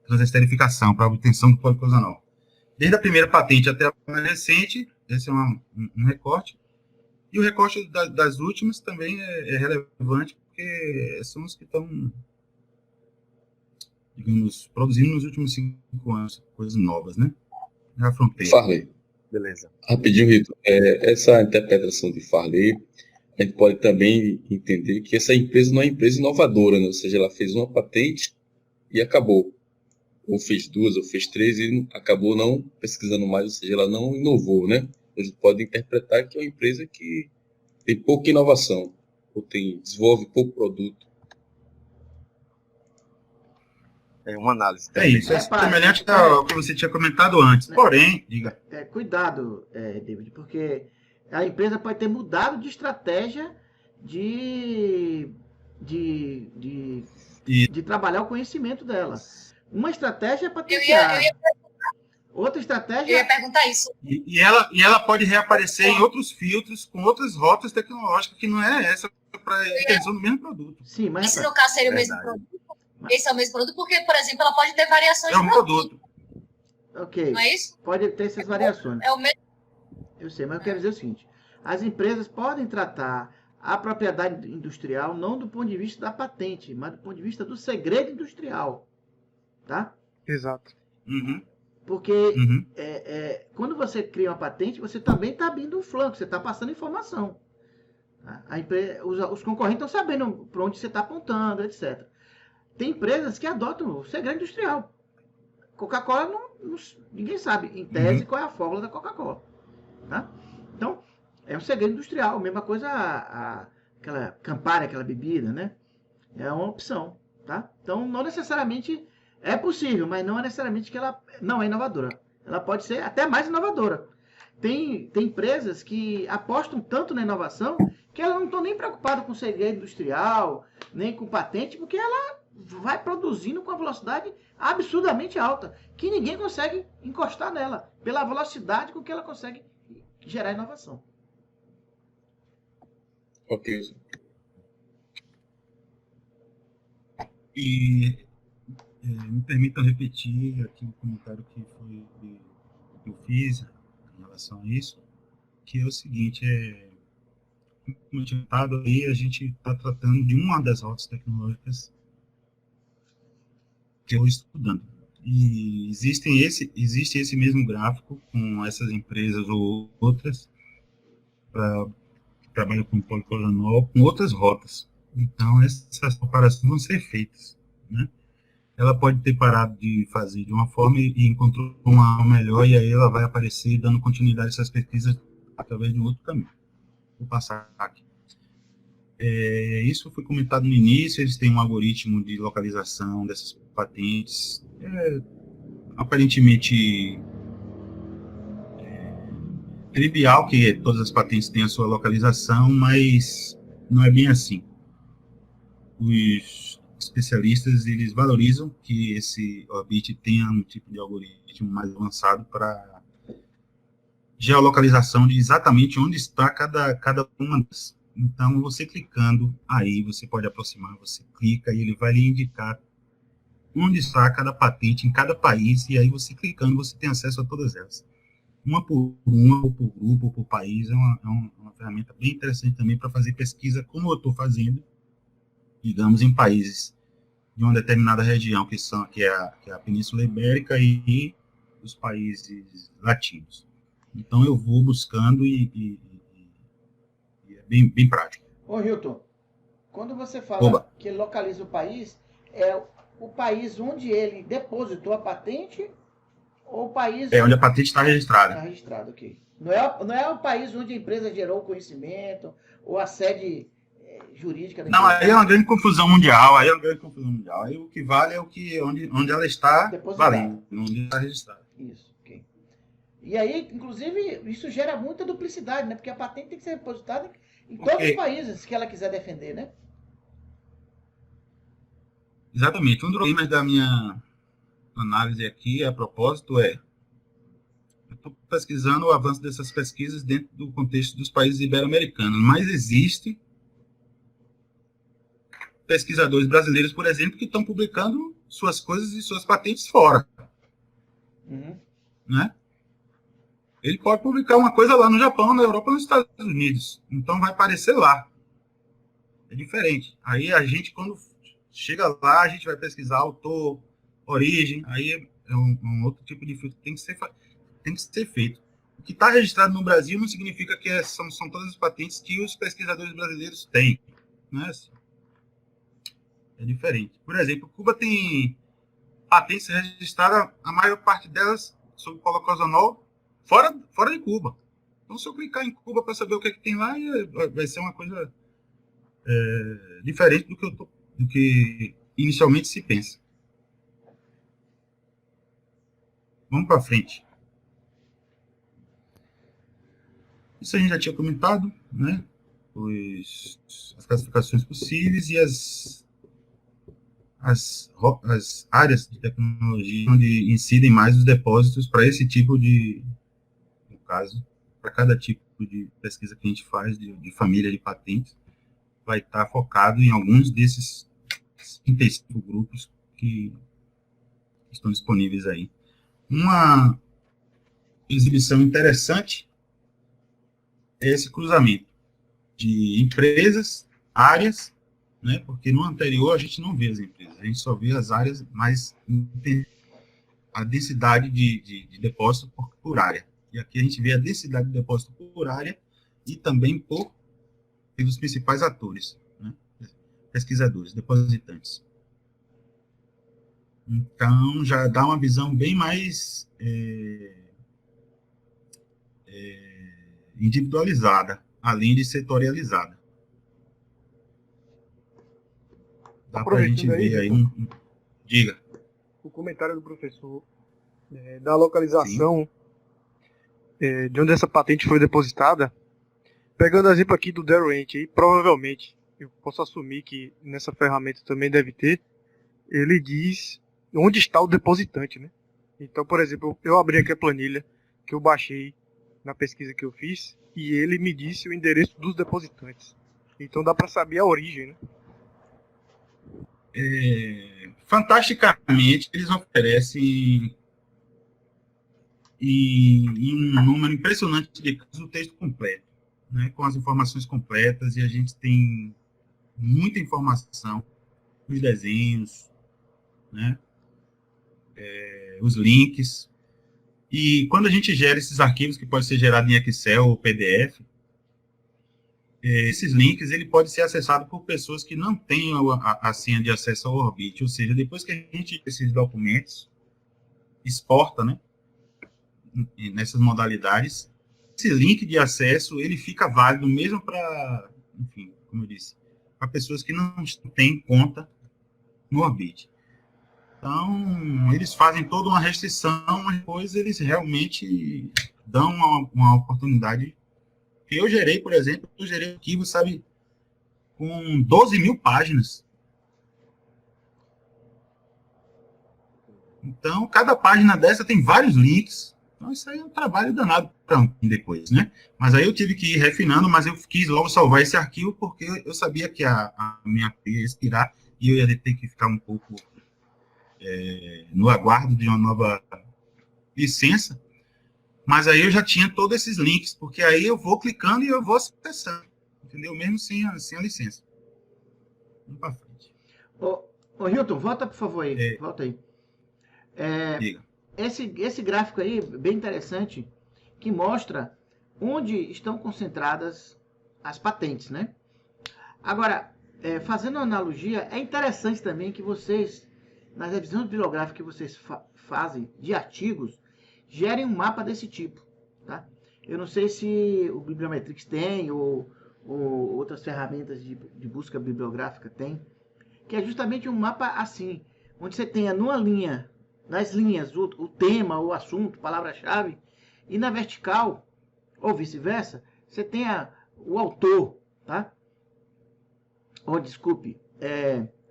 transesterificação para obtenção do policosanol. Desde a primeira patente até a mais recente, esse é um recorte. E o recorte das últimas também é relevante, porque são os que estão, digamos, produzindo nos últimos 5 anos, coisas novas, né? Na fronteira. Farley. Beleza. Rapidinho, Rito. Essa interpretação de Farley, a gente pode também entender que essa empresa não é uma empresa inovadora, né? Ou seja, ela fez uma patente e acabou. Ou fez 2, ou fez 3 e acabou não pesquisando mais, ou seja, ela não inovou, né? A gente pode interpretar que é uma empresa que tem pouca inovação. ou desenvolve pouco produto. É uma análise. É isso, é semelhante ao que você tinha comentado antes. Porém, diga. Cuidado, David, porque a empresa pode ter mudado de estratégia de trabalhar o conhecimento dela. Uma estratégia é patentear. Outra estratégia... Eu ia perguntar isso. E ela pode reaparecer em outros filtros, com outras rotas tecnológicas, que não é essa para a intenção do mesmo produto. Sim, mas... Esse, no caso, seria o mesmo produto? Esse é o mesmo produto, porque, por exemplo, ela pode ter variações de produto. Ok. Não é isso? Pode ter essas variações. É o mesmo. Eu sei, mas eu quero dizer o seguinte. As empresas podem tratar a propriedade industrial não do ponto de vista da patente, mas do ponto de vista do segredo industrial. Tá? Exato. Uhum. Porque quando você cria uma patente, você também está abrindo um flanco, você está passando informação. Tá? Os concorrentes estão sabendo para onde você está apontando, etc. Tem empresas que adotam o segredo industrial. Coca-Cola, ninguém sabe, em tese, qual é a fórmula da Coca-Cola. Tá? Então, é um segredo industrial. Mesma coisa aquela Campari, aquela bebida, né? É uma opção. Tá? Então, não necessariamente é possível, mas não é necessariamente que ela não é inovadora. Ela pode ser até mais inovadora. Tem empresas que apostam tanto na inovação que elas não estão nem preocupadas com segredo industrial, nem com patente, porque ela vai produzindo com uma velocidade absurdamente alta, que ninguém consegue encostar nela, pela velocidade com que ela consegue gerar inovação. Ok. E me permitam repetir aqui o comentário que eu fiz em relação a isso, que é o seguinte, como eu tinha falado aí, a gente está tratando de uma das rotas tecnológicas que eu estou estudando. E existe esse mesmo gráfico com essas empresas ou outras que trabalham com policosanol, com outras rotas. Então, essas comparações vão ser feitas, né? Ela pode ter parado de fazer de uma forma e encontrou uma melhor, e aí ela vai aparecer dando continuidade a essas pesquisas através de um outro caminho. Vou passar aqui. Isso foi comentado no início, eles têm um algoritmo de localização dessas patentes, aparentemente trivial que todas as patentes têm a sua localização, mas não é bem assim. Os especialistas, eles valorizam que esse Orbit tenha um tipo de algoritmo mais avançado para geolocalização de exatamente onde está cada uma das. Então, você clicando aí, você pode aproximar, você clica e ele vai lhe indicar onde está cada patente em cada país, e aí você clicando, você tem acesso a todas elas. Uma por grupo, ou por país, é uma ferramenta bem interessante também para fazer pesquisa, como eu estou fazendo, digamos, em países de uma determinada região, que é a Península Ibérica e os países latinos. Então, eu vou buscando e é bem prático. Ô, Hilton, quando você fala que ele localiza o país, é o país onde ele depositou a patente ou o país... onde a patente está registrada. Está registrado, ok. Não é o país onde a empresa gerou o conhecimento ou a sede jurídica da empresa. Não, aí é uma grande confusão mundial. Aí o que vale é onde ela está valendo, onde está registrada. Isso, ok. E aí, inclusive, isso gera muita duplicidade, né? Porque a patente tem que ser depositada em todos os países que ela quiser defender, né? Exatamente. Um dos problemas da minha análise aqui, a propósito, eu estou pesquisando o avanço dessas pesquisas dentro do contexto dos países ibero-americanos, mas existe pesquisadores brasileiros, por exemplo, que estão publicando suas coisas e suas patentes fora. Né? Ele pode publicar uma coisa lá no Japão, na Europa, nos Estados Unidos. Então vai aparecer lá. É diferente. Aí a gente, quando chega lá, a gente vai pesquisar autor, origem, aí é um outro tipo de filtro que tem que ser feito. O que está registrado no Brasil não significa que são todas as patentes que os pesquisadores brasileiros têm. Não é assim. É diferente. Por exemplo, Cuba tem patentes registradas, a maior parte delas sobre policosanol fora de Cuba. Então, se eu clicar em Cuba para saber o que tem lá, vai ser uma coisa diferente do que inicialmente se pensa. Vamos para frente. Isso a gente já tinha comentado, né? As classificações possíveis e as áreas de tecnologia onde incidem mais os depósitos para esse tipo de, no caso, para cada tipo de pesquisa que a gente faz de família de patentes, vai estar focado em alguns desses 35 grupos que estão disponíveis aí. Uma exibição interessante é esse cruzamento de empresas, áreas, né? Porque no anterior a gente não vê as empresas, a gente só vê as áreas, mas a densidade de depósito por área. E aqui a gente vê a densidade de depósito por área e também pelos principais atores, né? Pesquisadores, depositantes. Então, já dá uma visão bem mais individualizada, além de setorializada. Dá para a gente ver aí. Diga. O comentário do professor da localização de onde essa patente foi depositada, pegando o exemplo aqui do Derwent, aí provavelmente, eu posso assumir que nessa ferramenta também deve ter, ele diz onde está o depositante, né? Então, por exemplo, eu abri aqui a planilha que eu baixei na pesquisa que eu fiz e ele me disse o endereço dos depositantes. Então dá para saber a origem, né? Fantasticamente, eles oferecem em um número impressionante de casos o texto completo, né, com as informações completas, e a gente tem muita informação, os desenhos, né, os links, e quando a gente gera esses arquivos, que pode ser gerado em Excel ou PDF, esses links ele pode ser acessado por pessoas que não têm a senha de acesso ao Orbit, ou seja, depois que a gente esses documentos exporta, né, nessas modalidades, esse link de acesso ele fica válido mesmo para, enfim, como eu disse, para pessoas que não têm conta no Orbit. Então, eles fazem toda uma restrição, mas depois eles realmente dão uma oportunidade. Eu gerei, por exemplo, arquivo, sabe, com 12 mil páginas. Então, cada página dessa tem vários links. Então, isso aí é um trabalho danado para depois, né? Mas aí eu tive que ir refinando, mas eu quis logo salvar esse arquivo, porque eu sabia que a minha ia expirar e eu ia ter que ficar um pouco no aguardo de uma nova licença. Mas aí eu já tinha todos esses links, porque aí eu vou clicando e eu vou acessando, entendeu? Mesmo sem a licença. Vamos para frente. Ô Hilton, volta por favor aí. Volta aí. Diga. Esse gráfico aí, bem interessante, que mostra onde estão concentradas as patentes, né? Agora, fazendo uma analogia, é interessante também que vocês, nas revisões bibliográficas que vocês fazem de artigos, gerem um mapa desse tipo, tá? Eu não sei se o Bibliometrix tem ou outras ferramentas de busca bibliográfica tem, que é justamente um mapa assim, onde você tenha numa linha, nas linhas, o tema, o assunto, palavra-chave, e na vertical, ou vice-versa, você tenha o autor, tá? Ou, desculpe,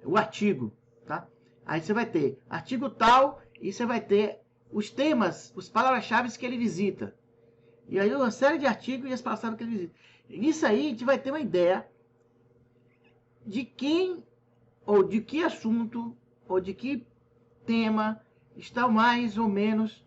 o artigo, tá? Aí você vai ter artigo tal, e você vai ter os temas, as palavras-chave que ele visita. E aí uma série de artigos e as palavras-chave que ele visita. Isso aí a gente vai ter uma ideia de quem, ou de que assunto, ou de que tema estão mais ou menos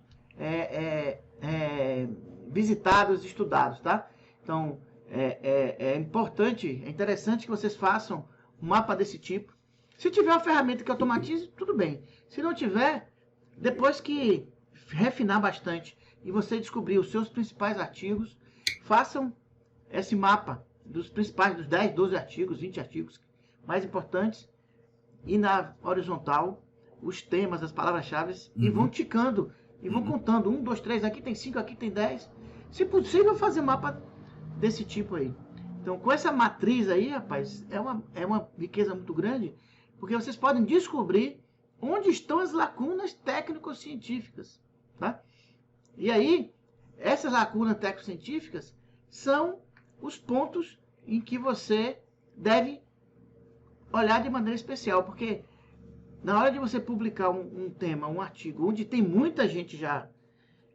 visitados, estudados, tá? Então, é importante, é interessante que vocês façam um mapa desse tipo. Se tiver uma ferramenta que automatize, tudo bem. Se não tiver, depois que refinar bastante e você descobrir os seus principais artigos, façam esse mapa dos principais, dos 10, 12 artigos, 20 artigos mais importantes, e na horizontal, os temas, as palavras-chave, e vão ticando, e vão contando, 1, 2, 3, aqui tem 5, aqui tem 10. Se possível, fazer mapa desse tipo aí. Então, com essa matriz aí, rapaz, é uma riqueza muito grande, porque vocês podem descobrir onde estão as lacunas técnico-científicas, tá? E aí, essas lacunas técnico-científicas são os pontos em que você deve olhar de maneira especial, porque na hora de você publicar um tema, um artigo, onde tem muita gente já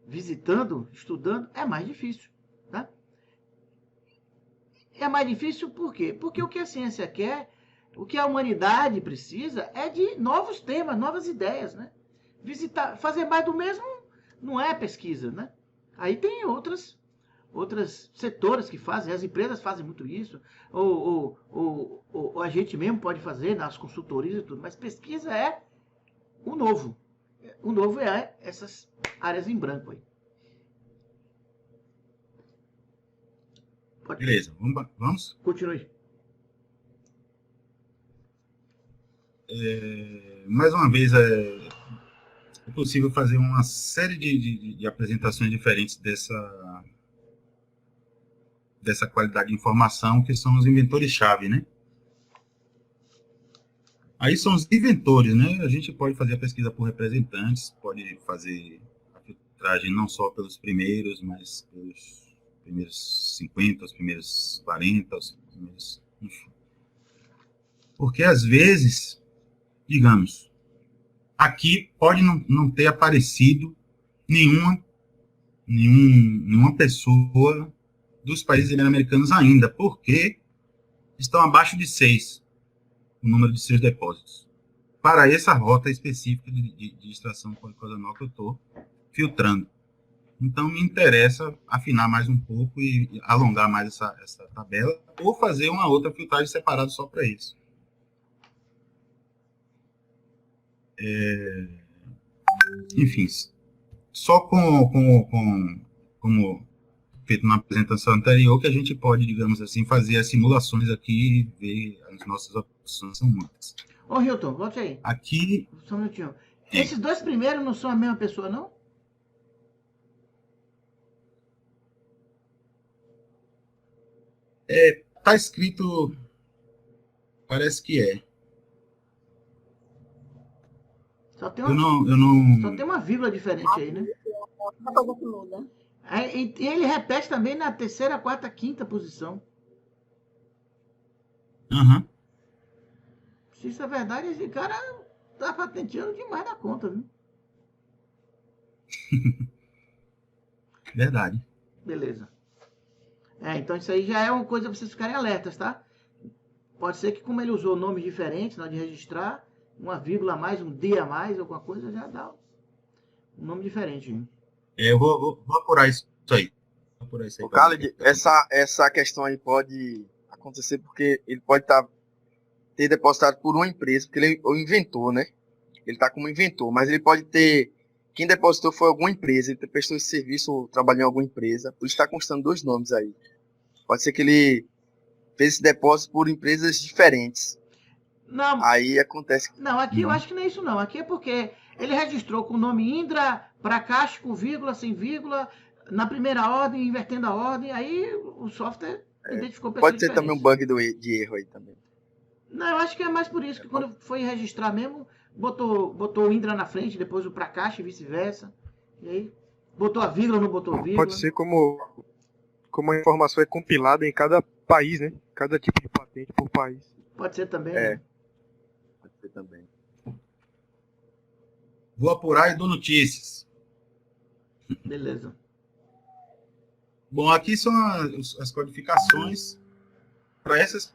visitando, estudando, é mais difícil, tá? É mais difícil por quê? Porque o que a ciência quer, o que a humanidade precisa é de novos temas, novas ideias, né? Visitar, fazer mais do mesmo não é pesquisa, né? Aí tem outras setores que fazem, as empresas fazem muito isso, ou a gente mesmo pode fazer nas consultorias e tudo, mas pesquisa é o novo. O novo é essas áreas em branco aí. Beleza, vamos? Continue. Mais uma vez, é possível fazer uma série de apresentações diferentes dessa qualidade de informação, que são os inventores-chave, né? Aí são os inventores, né? A gente pode fazer a pesquisa por representantes, pode fazer a filtragem não só pelos primeiros, mas pelos primeiros 50, os primeiros 40, os primeiros... Enfim. Porque, às vezes, digamos, aqui pode não ter aparecido nenhuma pessoa dos países ibero-americanos ainda, porque estão abaixo de 6 o número de seus depósitos. Para essa rota específica de extração policosanol que eu estou filtrando. Então, me interessa afinar mais um pouco e alongar mais essa tabela, ou fazer uma outra filtragem separada só para isso. Enfim, só como feito na apresentação anterior, que a gente pode, digamos assim, fazer as simulações aqui e ver as nossas opções são muitas. Ô, Hilton, volte aí. Aqui... Só um minutinho. Esses dois primeiros não são a mesma pessoa, não? Tá escrito... Parece que é. Só tem eu não... Só tem uma vírgula diferente aí, né? E ele repete também na terceira, quarta, quinta posição. Uhum. Se isso é verdade, esse cara tá patenteando demais da conta, viu? Verdade. Beleza. Então isso aí já é uma coisa pra vocês ficarem alertas, tá? Pode ser que, como ele usou nomes diferentes na hora de registrar, uma vírgula a mais, um D a mais, alguma coisa, já dá um nome diferente. Hein? Eu vou apurar isso aí. O Khaled, essa questão aí pode acontecer porque ele pode ter depositado por uma empresa, porque ele é o inventor, né? Ele está como inventor, mas ele pode ter... Quem depositou foi alguma empresa, ele prestou esse serviço ou trabalhou em alguma empresa, por isso está constando 2 nomes aí. Pode ser que ele fez esse depósito por empresas diferentes. Não. Aí acontece... Não, aqui eu acho que não é isso não. Aqui é porque ele registrou com o nome Indra, Prakash, com vírgula, sem vírgula, na primeira ordem, invertendo a ordem, aí o software identificou pessoas Pode ser diferentes. também um bug de erro aí também. Não, eu acho que é mais por isso, que quando foi registrar mesmo, botou o Indra na frente, depois o Prakash e vice-versa. E aí, botou a vírgula, não botou vírgula. Pode ser como a informação é compilada em cada país, né? Cada tipo de patente por país. Pode ser também. Pode ser também. Vou apurar e dou notícias. Beleza. Bom, aqui são as codificações. Para essas,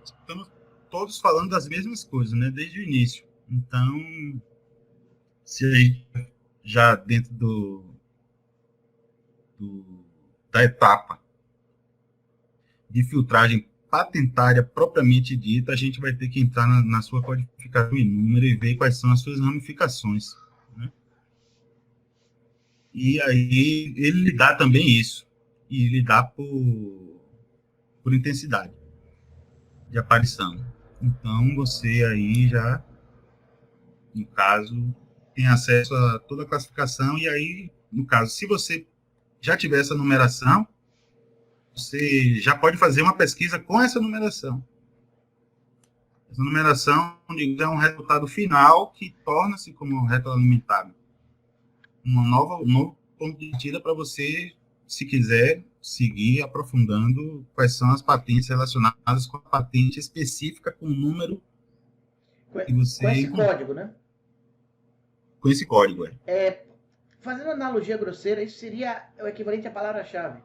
estamos todos falando das mesmas coisas, né? Desde o início. Então, se aí já dentro da etapa de filtragem patentária propriamente dita, a gente vai ter que entrar na sua codificação em número e ver quais são as suas ramificações. Né? E aí ele lhe dá também isso. E lhe dá por intensidade de aparição. Então você aí já, no caso, tem acesso a toda a classificação, e aí, no caso, se você já tiver essa numeração, você já pode fazer uma pesquisa com essa numeração. Essa numeração é um resultado final que torna-se como retroalimentável. Um novo ponto de partida para você, se quiser, seguir aprofundando quais são as patentes relacionadas com a patente específica com o número que você... Com esse código, né? Com esse código, Fazendo uma analogia grosseira, isso seria o equivalente à palavra-chave.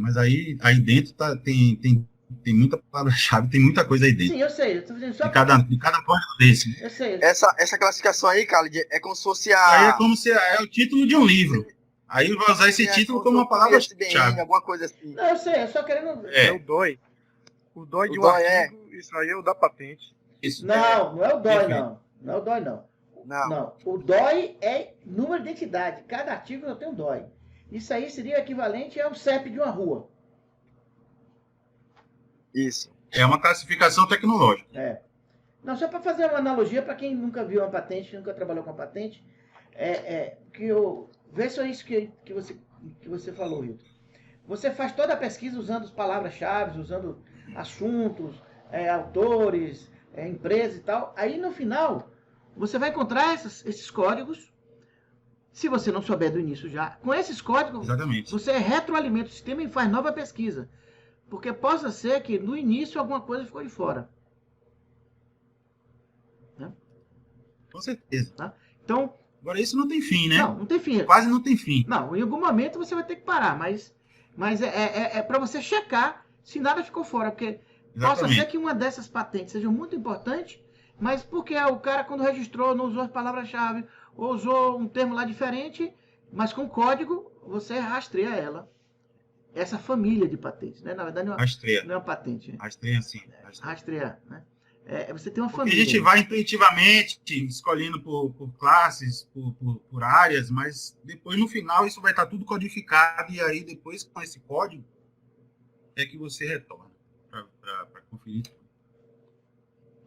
Mas aí dentro tem muita palavra-chave, tem muita coisa aí dentro. Sim, eu sei. Eu tô dizendo só de cada código desse. Eu sei. Essa classificação aí, Khalid, é como se fosse Aí é como se é o título de um livro. Aí vai usar esse título como uma palavra-chave. Alguma coisa assim. Não, eu sei, eu só querendo... É o DOI. O DOI de um artigo, isso aí é o da patente. Isso. Não é o DOI, não. Não é o DOI, não. Não. O DOI é número de identidade. Cada artigo não tem um DOI. Isso aí seria equivalente ao CEP de uma rua. Isso. É uma classificação tecnológica. Não, só para fazer uma analogia para quem nunca viu uma patente, nunca trabalhou com a patente, vê só isso que você falou, Hilton. Você faz toda a pesquisa usando as palavras-chave, usando assuntos, autores, empresas e tal. Aí no final você vai encontrar esses códigos. Se você não souber do início já, com esses códigos, exatamente, você retroalimenta o sistema e faz nova pesquisa. Porque possa ser que no início alguma coisa ficou de fora. Né? Com certeza. Tá? Então, agora isso não tem fim, né? Não tem fim. Quase não tem fim. Não, em algum momento você vai ter que parar, mas é para você checar se nada ficou fora. Porque possa ser que uma dessas patentes seja muito importante, mas porque o cara, quando registrou, não usou as palavras-chave, ou usou um termo lá diferente, mas com código, você rastreia ela. Essa família de patentes, né? Na verdade, não é uma patente. Rastreia, sim. Rastrear, né? Você tem uma Porque família. A gente vai intuitivamente escolhendo por classes, por áreas, mas depois, no final, isso vai estar tudo codificado, e aí, depois, com esse código, é que você retorna para conferir.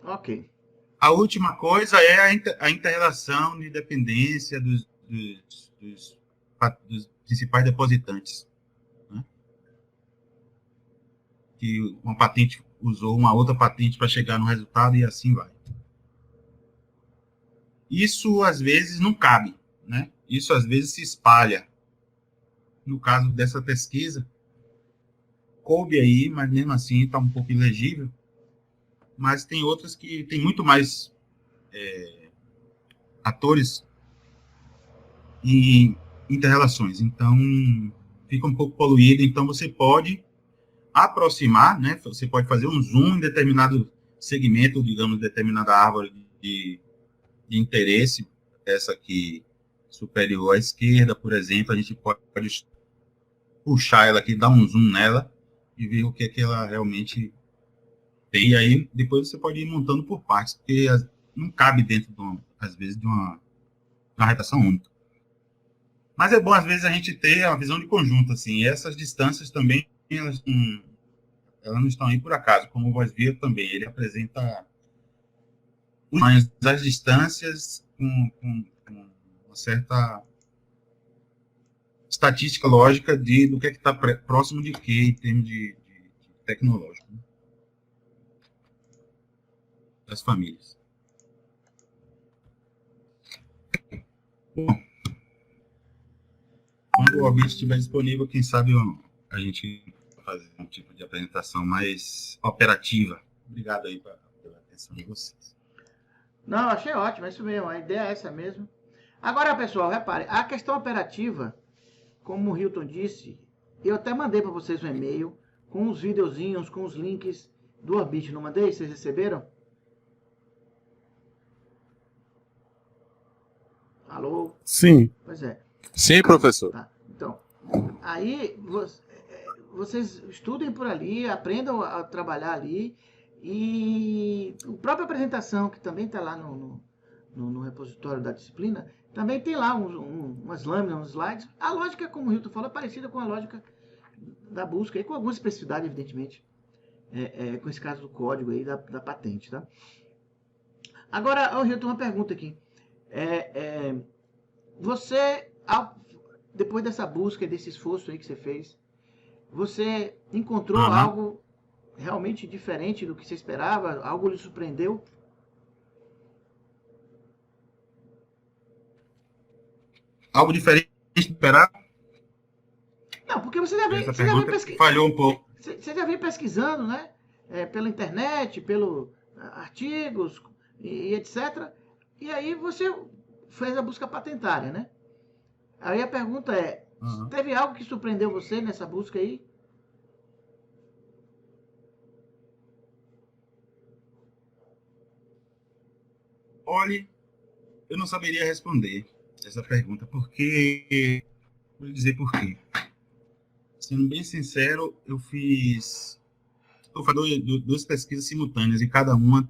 Ok. A última coisa é a inter-relação de dependência dos principais depositantes. Né? Que uma patente usou uma outra patente para chegar no resultado e assim vai. Isso, às vezes, não cabe. Né? Isso, às vezes, se espalha. No caso dessa pesquisa, coube aí, mas mesmo assim está um pouco ilegível. Mas tem outras que tem muito mais atores e inter-relações. Então, fica um pouco poluído. Então, você pode aproximar, né? Você pode fazer um zoom em determinado segmento, digamos, determinada árvore de interesse, essa aqui superior à esquerda, por exemplo, a gente pode puxar ela aqui, dar um zoom nela e ver o que é que ela realmente tem. E aí, depois você pode ir montando por partes, porque não cabe dentro, às vezes, de uma redação única. Mas é bom, às vezes, a gente ter uma visão de conjunto, assim. E essas distâncias também, elas não estão aí por acaso, como o Voz-Via também. Ele apresenta as distâncias com uma certa estatística lógica do que é que está próximo de quê, em termos de tecnológico. Né? Das famílias. Bom, quando o Orbit estiver disponível, quem sabe a gente fazer um tipo de apresentação mais operativa. Obrigado aí pela atenção de vocês. Não, achei ótimo, é isso mesmo, a ideia é essa mesmo. Agora, pessoal, repare, a questão operativa, como o Hilton disse, eu até mandei para vocês um e-mail com os videozinhos, com os links do Orbit, não mandei? Vocês receberam? Alô? Sim. Pois é. Sim, professor. Tá. Então, aí vocês estudem por ali, aprendam a trabalhar ali, e a própria apresentação, que também está lá no repositório da disciplina, também tem lá umas lâminas, uns slides. A lógica, como o Hilton falou, é parecida com a lógica da busca, e com alguma especificidade, evidentemente, com esse caso do código aí da patente. Tá? Agora, Hilton, uma pergunta aqui. Você, depois dessa busca, desse esforço aí que você fez, você encontrou algo realmente diferente do que você esperava? Algo lhe surpreendeu? Algo diferente de esperar? Não, porque você já vem pesquisando. Falhou um pouco. Você já vem pesquisando, né? Pela internet, pelos artigos e etc. E aí você fez a busca patentária, né? Aí a pergunta é, teve algo que surpreendeu você nessa busca aí? Olha, eu não saberia responder essa pergunta, porque... Vou dizer por quê. Sendo bem sincero, eu fiz 2 pesquisas simultâneas, e cada uma,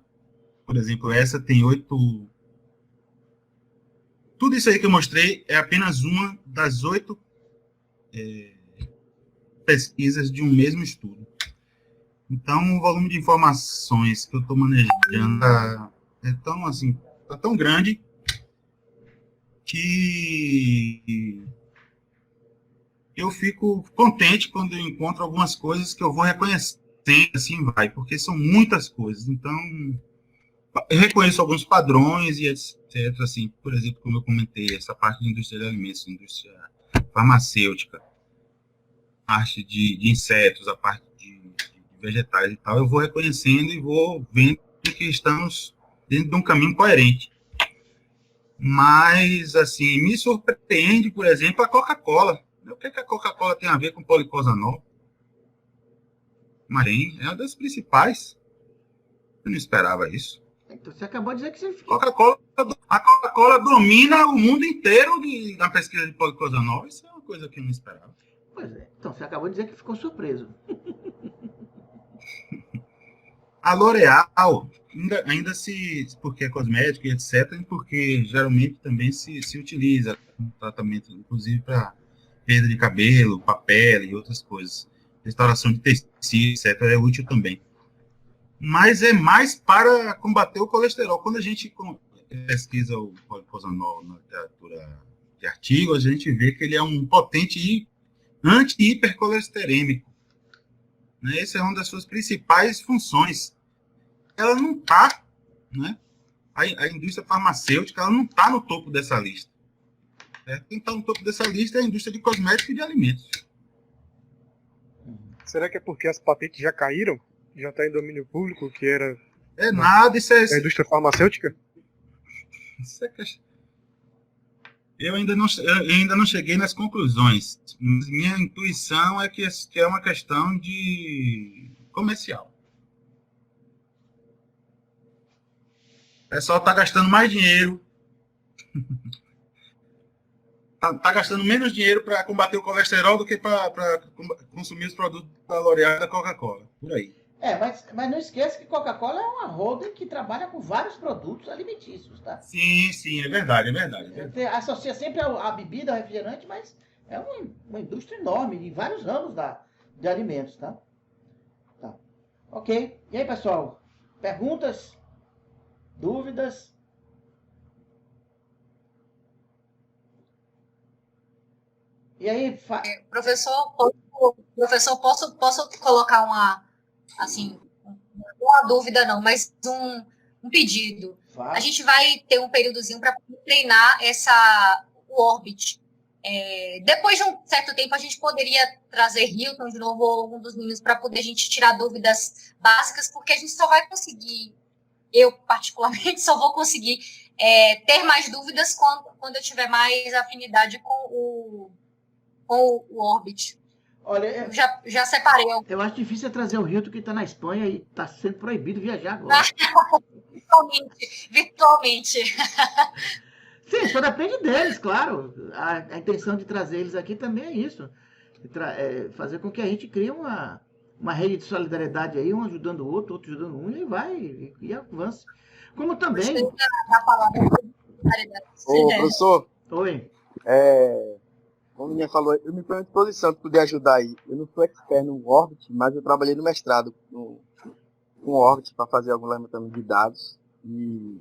por exemplo, essa tem 8... Tudo isso aí que eu mostrei é apenas uma das 8 pesquisas de um mesmo estudo. Então, o volume de informações que eu estou manejando é tão, assim, tá tão grande que eu fico contente quando eu encontro algumas coisas que eu vou reconhecendo, assim vai, porque são muitas coisas. Então, eu reconheço alguns padrões e etc. Assim, por exemplo, como eu comentei, essa parte de indústria de alimentos, indústria farmacêutica, parte de insetos, a parte de vegetais e tal, eu vou reconhecendo e vou vendo que estamos dentro de um caminho coerente. Mas, assim, me surpreende, por exemplo, a Coca-Cola. O que a Coca-Cola tem a ver com policosanol? Mas é uma das principais. Eu não esperava isso. Então, você acabou de dizer que você... A Coca-Cola domina o mundo inteiro na pesquisa de policosanol. Isso é uma coisa que eu não esperava. Pois é. Então, você acabou de dizer que ficou surpreso. A L'Oréal, ainda porque é cosmético e etc., porque geralmente também se utiliza no tratamento, inclusive para perda de cabelo, papel e outras coisas. Restauração de tecido, etc., é útil também. Mas é mais para combater o colesterol. Quando a gente pesquisa o policosanol na literatura de artigos, a gente vê que ele é um potente anti-hipercolesterêmico. Né? Essa é uma das suas principais funções. Ela não está, né? A indústria farmacêutica, ela não está no topo dessa lista. Certo? Quem está no topo dessa lista é a indústria de cosméticos e de alimentos. Será que é porque as patentes já caíram? Já está em domínio público, que era... Isso é... A indústria farmacêutica? Isso é eu ainda não cheguei nas conclusões. Minha intuição é que é uma questão de comercial. O pessoal está gastando mais dinheiro. Está gastando menos dinheiro para combater o colesterol do que para consumir os produtos da L'Oréal e da Coca-Cola. Por aí. Mas não esqueça que Coca-Cola é uma holding que trabalha com vários produtos alimentícios, tá? Sim, é verdade. Você associa sempre a bebida, ao refrigerante, mas é uma indústria enorme, de vários ramos de alimentos, tá? Ok. E aí, pessoal? Perguntas? Dúvidas? E aí... Professor, posso colocar uma dúvida não, mas um pedido. Fala. A gente vai ter um períodozinho para treinar o Orbit. Depois de um certo tempo, a gente poderia trazer Hilton de novo ou algum dos meninos para poder a gente tirar dúvidas básicas, porque a gente só vai conseguir, eu particularmente, só vou conseguir ter mais dúvidas quando eu tiver mais afinidade com o Orbit. Olha, eu já separei. Eu acho difícil trazer o Hilton que está na Espanha e está sendo proibido viajar agora. Virtualmente. Sim, só depende deles, claro. A intenção de trazer eles aqui também é isso. Fazer com que a gente crie uma rede de solidariedade aí, um ajudando o outro ajudando um, e vai, e avance. Como também... Ô, professor. Oi. Como a minha falou, eu me ponho à disposição de poder ajudar aí. Eu não sou expert no Orbit, mas eu trabalhei no mestrado com o Orbit para fazer algum levantamento de dados. E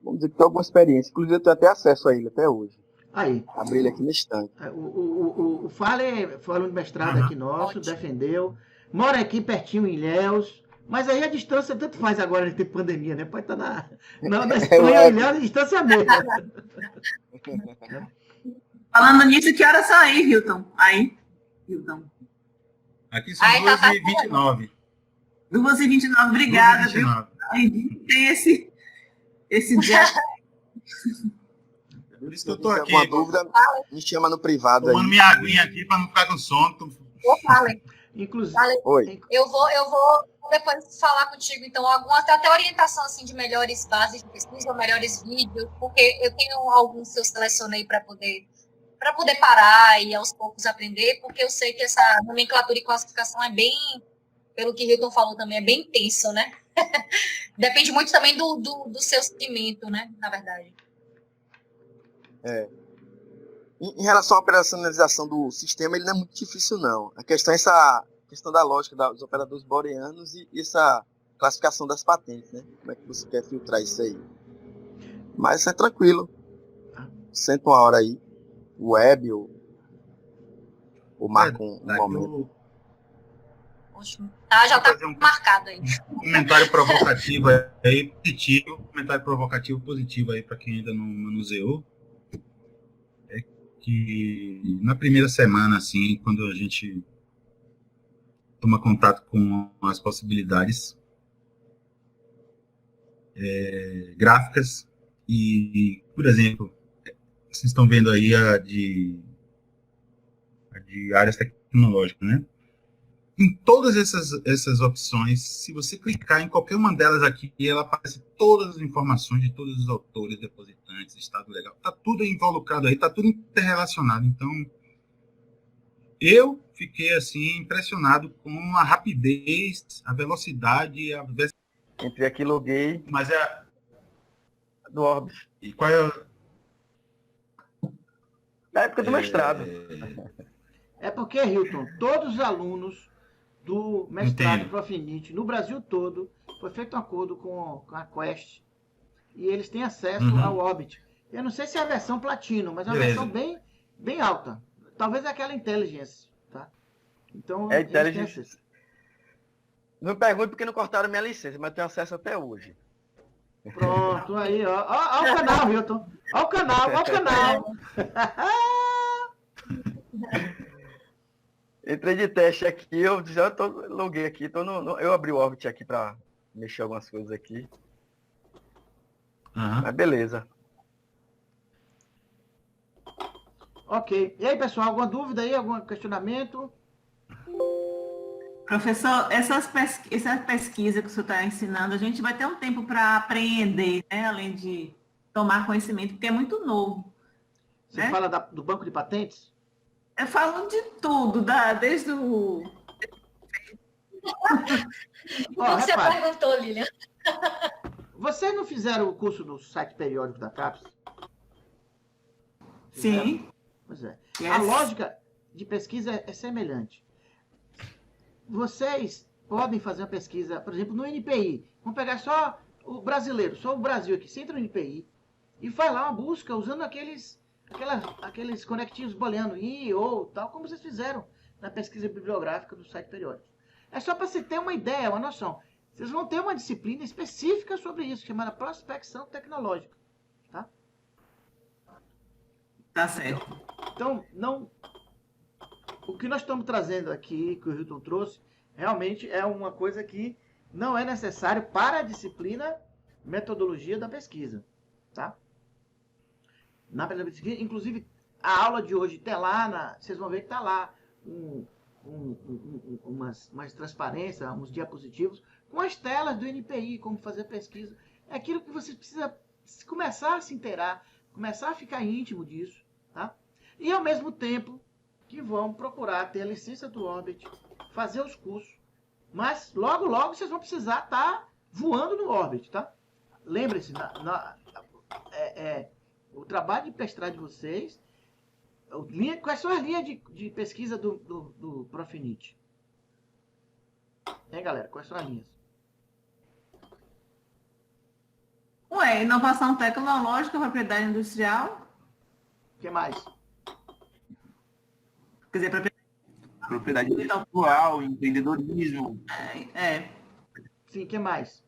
vamos dizer que tenho alguma experiência. Inclusive, eu tenho até acesso a ele até hoje. Aí. Abri ele aqui no instante. O Farley foi aluno de mestrado aqui nosso, defendeu. Mora aqui pertinho em Ilhéus. Mas aí a distância tanto faz agora de ter pandemia, né? Pode estar na Espanha, Ilhéus, a distância é a mesma. Falando nisso, que horas são aí, Hilton? Aí, Hilton. Aqui são 2h29. 2h29, obrigada, 2h29. Viu? Aí tem esse dia. Por isso que eu tô aqui. Alguma dúvida, me chama no privado tomando aí. minha aguinha aqui para não ficar com sono. Inclusive. Oi. Eu vou depois falar contigo, então, algumas até orientação assim, de melhores bases de pesquisa, ou melhores vídeos, porque eu tenho alguns que eu selecionei para poder parar e aos poucos aprender, porque eu sei que essa nomenclatura e classificação é bem, pelo que Hilton falou também, é bem intenso, né? Depende muito também do seu segmento, né? Na verdade. Em relação à operacionalização do sistema, ele não é muito difícil, não. A questão é essa questão da lógica dos operadores booleanos e essa classificação das patentes, né? Como é que você quer filtrar isso aí? Mas é tranquilo. Senta uma hora aí, web ou marca um momento. Já está marcado aí. Comentário provocativo aí, positivo. Comentário provocativo positivo aí para quem ainda não manuseou. É que na primeira semana, assim, quando a gente toma contato com as possibilidades gráficas e, por exemplo, vocês estão vendo aí a de áreas tecnológicas, né? Em todas essas opções, se você clicar em qualquer uma delas aqui, ela aparece todas as informações de todos os autores, depositantes, estado legal. Está tudo involucrado aí, está tudo interrelacionado. Então, eu fiquei assim impressionado com a rapidez, a velocidade, Entrei aqui, loguei. Mas é do Orbis. E qual é? Na época do mestrado. É porque, Hilton, todos os alunos do mestrado Profinit no Brasil todo, foi feito um acordo com a Quest e eles têm acesso ao Orbit. Eu não sei se é a versão Platino, mas é uma versão bem alta. Talvez aquela Intelligence, tá? Então, Intelligence. Não me pergunte porque não cortaram minha licença, mas tenho acesso até hoje. Pronto, aí, ó. Ó o canal, Hilton. Ó o canal. Entrei de teste aqui, eu já loguei aqui, eu abri o Orbit aqui para mexer algumas coisas aqui. Mas beleza. Ok. E aí, pessoal, alguma dúvida aí? Algum questionamento? Professor, essa pesquisa que o senhor está ensinando, a gente vai ter um tempo para apreender, né? Além de tomar conhecimento, porque é muito novo. Você fala do banco de patentes? Eu falo de tudo, desde o... Você perguntou, Lilian. Vocês não fizeram o curso do site periódico da CAPES? Sim. Pois é. Yes. A lógica de pesquisa é semelhante. Vocês podem fazer uma pesquisa, por exemplo, no NPI. Vamos pegar só o brasileiro, só o Brasil aqui. Você entra no NPI e faz lá uma busca usando aqueles conectivos booleanos, I, ou tal, como vocês fizeram na pesquisa bibliográfica do site periódico. É só para você ter uma ideia, uma noção. Vocês vão ter uma disciplina específica sobre isso, chamada prospecção tecnológica. Tá certo. Então, o que nós estamos trazendo aqui, que o Hilton trouxe, realmente é uma coisa que não é necessário para a disciplina metodologia da pesquisa. Tá? Na pesquisa, inclusive, a aula de hoje tem lá, vocês vão ver que está lá umas transparências, uns diapositivos, com as telas do NPI, como fazer pesquisa. É aquilo que você precisa começar a se inteirar, começar a ficar íntimo disso, tá? E ao mesmo tempo que vão procurar ter a licença do Orbit, fazer os cursos, mas logo vocês vão precisar estar voando no Orbit, tá? Lembre-se, o trabalho de mestrado de vocês, quais são as linhas de pesquisa do Profinit? Hein, galera? Quais são as linhas? Inovação tecnológica, propriedade industrial. O que mais? Quer dizer, propriedade intelectual, empreendedorismo. Sim, o que mais?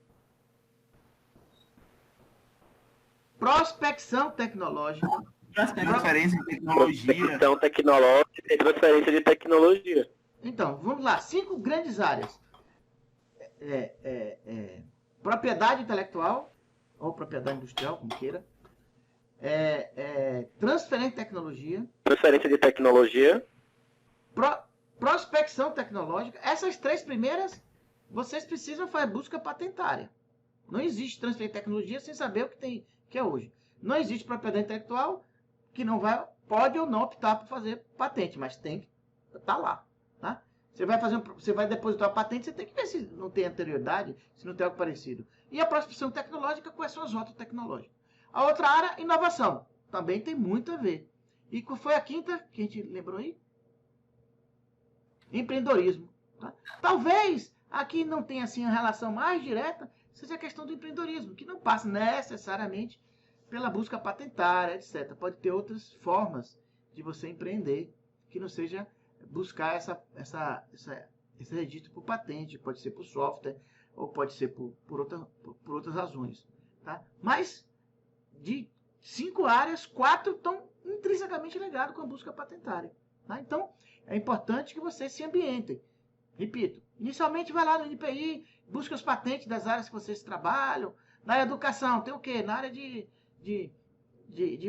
Prospecção tecnológica. Transferência de tecnologia. Prospecção tecnológica e transferência de tecnologia. Então, vamos lá. 5 grandes áreas. Propriedade intelectual, ou propriedade industrial, como queira. Transferência de tecnologia. Transferência de tecnologia. Prospecção tecnológica. Essas 3 primeiras, vocês precisam fazer busca patentária. Não existe transferência de tecnologia sem saber o que é hoje. Não existe propriedade intelectual que pode ou não optar por fazer patente, mas tem que estar lá. Tá? Você vai depositar a patente, você tem que ver se não tem anterioridade, se não tem algo parecido. E a prospecção tecnológica, quais são as rotas tecnológicas. A outra área, inovação. Também tem muito a ver. E qual foi a quinta que a gente lembrou aí? Empreendedorismo. Tá? Talvez aqui não tenha assim, a relação mais direta, seja a questão do empreendedorismo, que não passa necessariamente pela busca patentária, etc. Pode ter outras formas de você empreender, que não seja buscar esse registro por patente, pode ser por software, ou pode ser por outras razões. Tá? Mas, de 5 áreas, 4 estão intrinsecamente ligados com a busca patentária. Tá? Então, é importante que vocês se ambientem. Repito, inicialmente vai lá no NPI, busca as patentes das áreas que vocês trabalham. Na educação, tem o quê? Na área de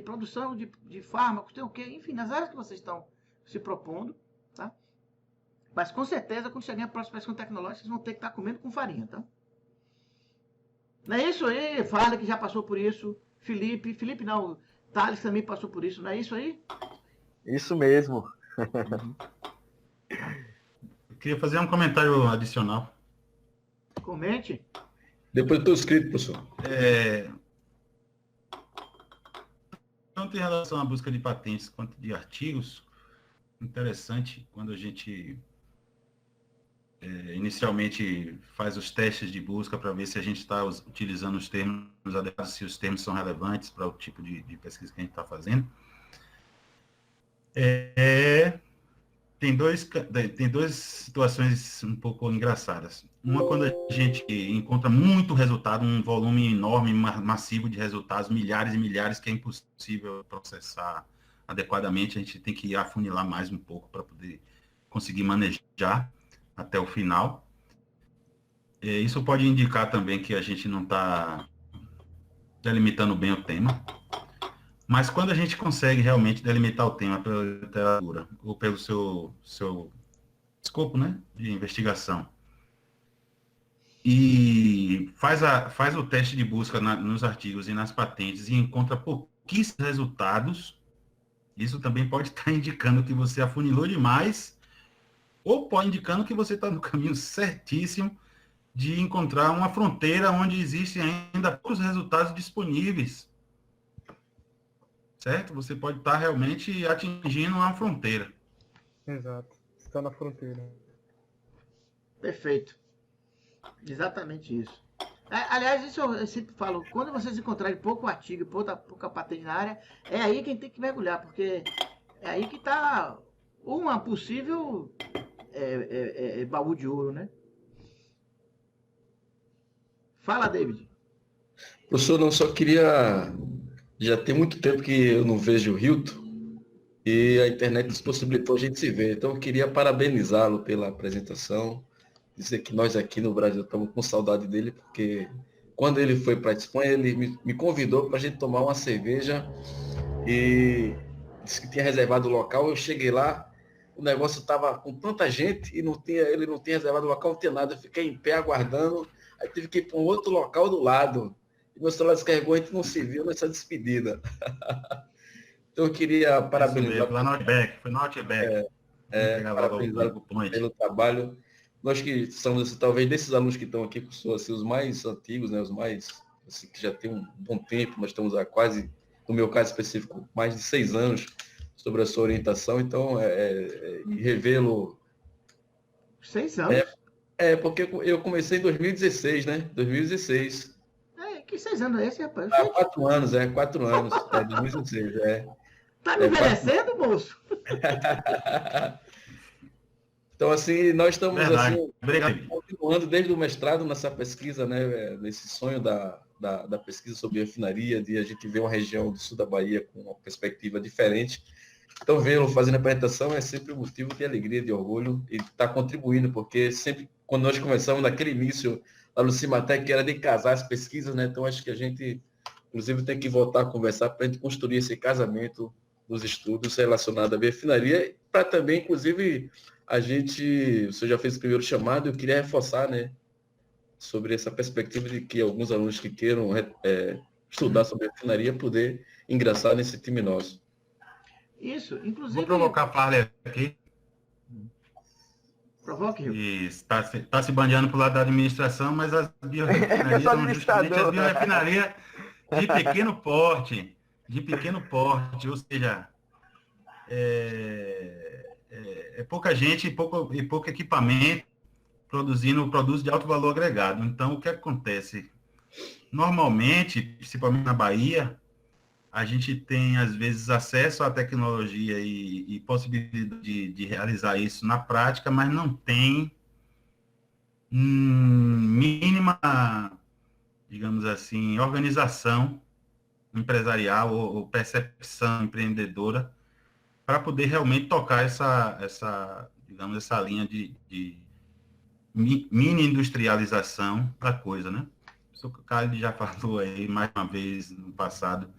produção de fármacos, tem o quê? Enfim, nas áreas que vocês estão se propondo. Tá? Mas com certeza, quando chegar a prospecção tecnológica, vocês vão ter que estar comendo com farinha. Tá? Não é isso aí? Fala que já passou por isso. Felipe não, Thales também passou por isso. Não é isso aí? Isso mesmo. Eu queria fazer um comentário adicional. Comente. Depois do teu escrito, professor. Tanto em relação à busca de patentes quanto de artigos, interessante quando a gente inicialmente faz os testes de busca para ver se a gente está utilizando os termos adequados, se os termos são relevantes para o tipo de pesquisa que a gente está fazendo. Tem duas situações um pouco engraçadas. Uma, quando a gente encontra muito resultado, um volume enorme, massivo de resultados, milhares e milhares, que é impossível processar adequadamente, a gente tem que afunilar mais um pouco para poder conseguir manejar até o final. Isso pode indicar também que a gente não está delimitando bem o tema. Mas quando a gente consegue realmente delimitar o tema pela literatura, ou pelo seu escopo, né, de investigação, e faz o teste de busca nos artigos e nas patentes e encontra pouquíssimos resultados, isso também pode estar indicando que você afunilou demais, ou pode indicando que você está no caminho certíssimo de encontrar uma fronteira onde existem ainda poucos resultados disponíveis. Certo? Você pode estar realmente atingindo uma fronteira. Exato. Está na fronteira. Perfeito. Exatamente isso. Aliás, isso eu sempre falo, quando vocês encontrarem pouco artigo, pouca patente na área, é aí que a gente tem que mergulhar, porque é aí que está uma possível baú de ouro, né? Fala, David. Professor, não só queria... Já tem muito tempo que eu não vejo o Hilton e a internet nos possibilitou a gente se ver. Então eu queria parabenizá-lo pela apresentação, dizer que nós aqui no Brasil estamos com saudade dele, porque quando ele foi para a Espanha, ele me convidou para a gente tomar uma cerveja e disse que tinha reservado o local. Eu cheguei lá, o negócio estava com tanta gente e ele não tinha reservado o local, não tinha nada. Eu fiquei em pé aguardando, aí tive que ir para um outro local do lado. E meu celular descarregou, a gente não se viu nessa despedida. Então eu queria parabenizar. Foi no Outback. Parabenizar pelo trabalho. Nós que somos, talvez, desses alunos que estão aqui, assim, os mais antigos, né, os mais, assim, que já tem um bom tempo, nós estamos há quase, no meu caso específico, mais de 6 anos sobre a sua orientação, então, revê-lo... 6 anos? Porque eu comecei em 2016, né? 2016. Que 6 anos é esse, rapaz? Há 4 anos, 4 anos. 2016, Tá me envelhecendo, moço? Então, assim, nós estamos assim, continuando desde o mestrado nessa pesquisa, né, nesse sonho da pesquisa sobre refinaria, de a gente ver uma região do sul da Bahia com uma perspectiva diferente. Então, vê-lo fazendo a apresentação é sempre um motivo de alegria, de orgulho, e está contribuindo, porque sempre, quando nós começamos naquele início, lá no Cimatec, que era de casar as pesquisas, né, então acho que a gente, inclusive, tem que voltar a conversar para a gente construir esse casamento dos estudos relacionados à refinaria, para também, inclusive, a gente, você já fez o primeiro chamado, eu queria reforçar, né, sobre essa perspectiva de que alguns alunos que queiram estudar sobre refinaria poder ingressar nesse time nosso. Isso, inclusive... Vou provocar a Farley aqui. Provoque, Rio. Está se bandeando para o lado da administração, mas as biorefinarias são justamente as biorefinarias de pequeno porte, ou seja, é pouca gente e pouco equipamento produzindo produtos de alto valor agregado. Então, o que acontece? Normalmente, principalmente na Bahia, a gente tem, às vezes, acesso à tecnologia e possibilidade de realizar isso na prática, mas não tem mínima, digamos assim, organização empresarial ou percepção empreendedora para poder realmente tocar essa linha de mini industrialização da coisa, né? O Carlos já falou aí mais uma vez no passado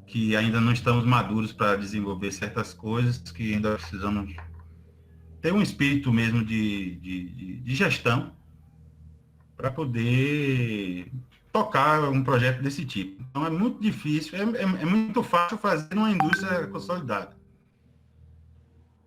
que ainda não estamos maduros para desenvolver certas coisas, que ainda precisamos ter um espírito mesmo de gestão para poder tocar um projeto desse tipo. Então é muito difícil, é muito fácil fazer uma indústria consolidada.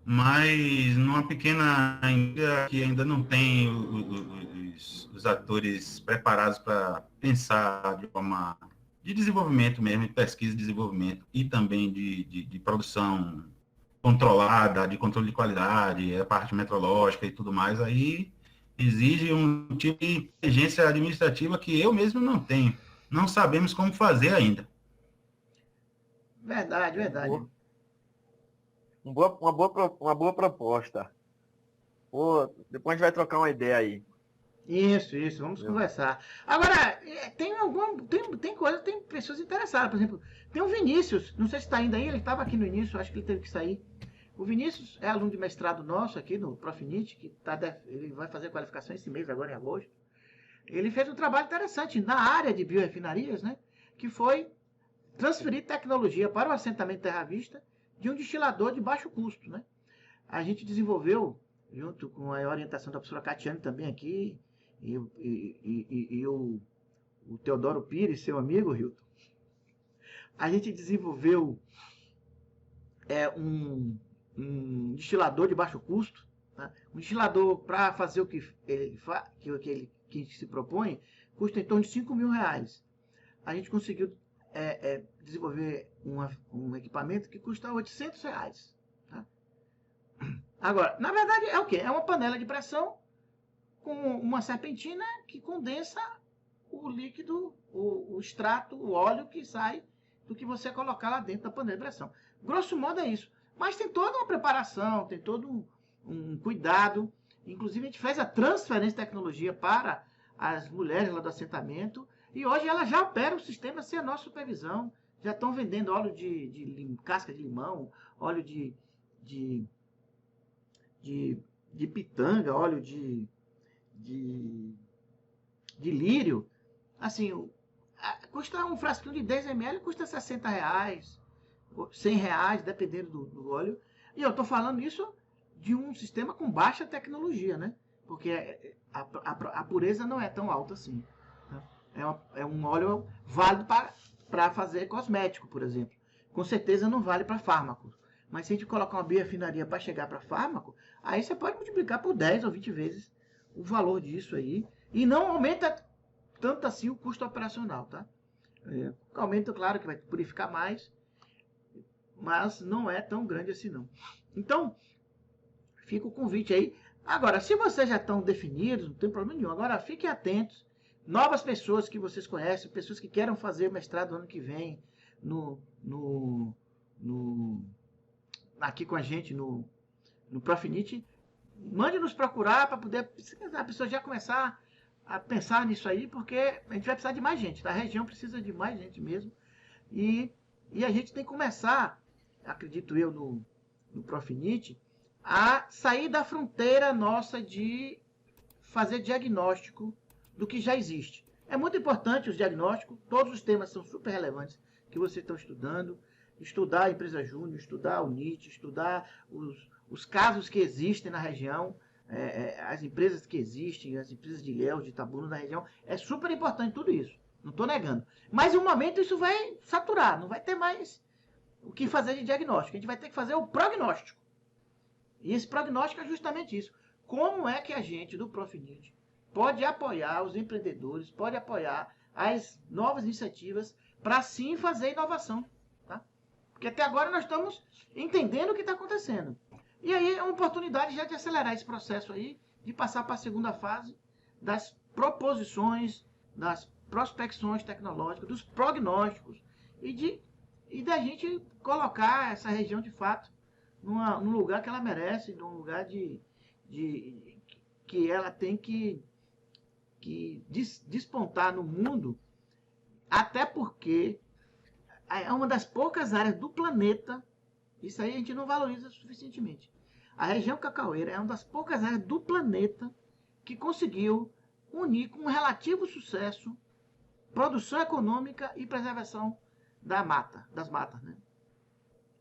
Mas numa pequena indústria que ainda não tem os atores preparados para pensar de forma de desenvolvimento mesmo, de pesquisa e desenvolvimento, e também de produção controlada, de controle de qualidade, a parte metrológica e tudo mais, aí exige um tipo de inteligência administrativa que eu mesmo não tenho. Não sabemos como fazer ainda. Verdade. Uma boa proposta. Pô, depois a gente vai trocar uma ideia aí. Isso, vamos conversar. Agora, tem pessoas interessadas, por exemplo, tem o Vinícius, não sei se está ainda aí, ele estava aqui no início, acho que ele teve que sair. O Vinícius é aluno de mestrado nosso aqui no Profinit, ele vai fazer qualificação esse mês, agora em agosto. Ele fez um trabalho interessante na área de biorefinarias, né, que foi transferir tecnologia para o assentamento Terra Vista de um destilador de baixo custo, né. A gente desenvolveu, junto com a orientação da professora Catiane também aqui, e o Teodoro Pires, seu amigo, Hilton, a gente desenvolveu um destilador de baixo custo, tá? Um destilador para fazer o que ele se propõe, custa em torno de R$5.000. A gente conseguiu desenvolver um equipamento que custa R$800. Tá? Agora, na verdade, é o quê? É uma panela de pressão com uma serpentina que condensa o líquido, o extrato, o óleo que sai do que você colocar lá dentro da panela de pressão. Grosso modo é isso. Mas tem toda uma preparação, tem todo um cuidado. Inclusive, a gente fez a transferência de tecnologia para as mulheres lá do assentamento. E hoje elas já operam o sistema sem a nossa supervisão. Já estão vendendo óleo de casca de limão, óleo de pitanga, óleo de lírio. Assim, custa um frasquinho de 10 ml, custa R$60, R$100, dependendo do óleo. E eu estou falando isso de um sistema com baixa tecnologia, né? Porque a pureza não é tão alta assim. Né? É um óleo válido para fazer cosmético, por exemplo. Com certeza não vale para fármaco. Mas se a gente colocar uma biorefinaria para chegar para fármaco, aí você pode multiplicar por 10 ou 20 vezes o valor disso aí. E não aumenta tanto assim o custo operacional, tá? Aumenta, claro, que vai purificar mais, mas não é tão grande assim, não. Então, fica o convite aí. Agora, se vocês já estão definidos, não tem problema nenhum. Agora, fiquem atentos. Novas pessoas que vocês conhecem, pessoas que queiram fazer mestrado no ano que vem, no aqui com a gente no Profinit, mande nos procurar para poder a pessoa já começar a pensar nisso aí, porque a gente vai precisar de mais gente, tá? A região precisa de mais gente mesmo. E a gente tem que começar, acredito eu, no Profinit, a sair da fronteira nossa de fazer diagnóstico do que já existe. É muito importante os diagnósticos, todos os temas são super relevantes que vocês estão estudando, estudar a empresa júnior, estudar o NIT, estudar os casos que existem na região, as empresas que existem, as empresas de Ilhéus, de Itabuna na região, é super importante tudo isso, não estou negando. Mas em um momento isso vai saturar, não vai ter mais o que fazer de diagnóstico, a gente vai ter que fazer o prognóstico. E esse prognóstico é justamente isso. Como é que a gente do Profinit pode apoiar os empreendedores, pode apoiar as novas iniciativas para sim fazer inovação, tá? Porque até agora nós estamos entendendo o que está acontecendo. E aí é uma oportunidade já de acelerar esse processo aí, de passar para a segunda fase das proposições, das prospecções tecnológicas, dos prognósticos e da gente colocar essa região de fato num lugar que ela merece, num lugar que ela tem que despontar no mundo, até porque é uma das poucas áreas do planeta, isso aí a gente não valoriza suficientemente. A região cacaueira é uma das poucas áreas do planeta que conseguiu unir com um relativo sucesso produção econômica e preservação das matas, né?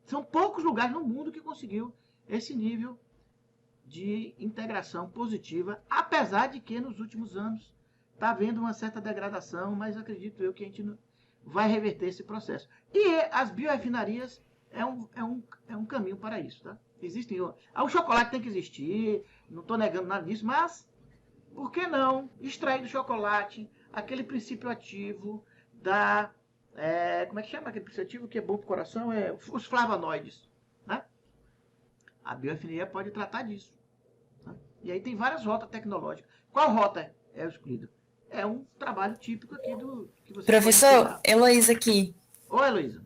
São poucos lugares no mundo que conseguiu esse nível de integração positiva, apesar de que nos últimos anos está havendo uma certa degradação, mas acredito eu que a gente vai reverter esse processo. E as biorefinarias é um caminho para isso, tá? Existem. O chocolate tem que existir, não estou negando nada disso, mas por que não extrair do chocolate aquele princípio ativo da... como é que chama aquele princípio ativo que é bom para o coração? Os flavonoides, né? A biorefinaria pode tratar disso. Tá? E aí tem várias rotas tecnológicas. Qual rota é escolhida? É um trabalho típico aqui do que você... Professor, Heloísa aqui. Oi, Heloísa.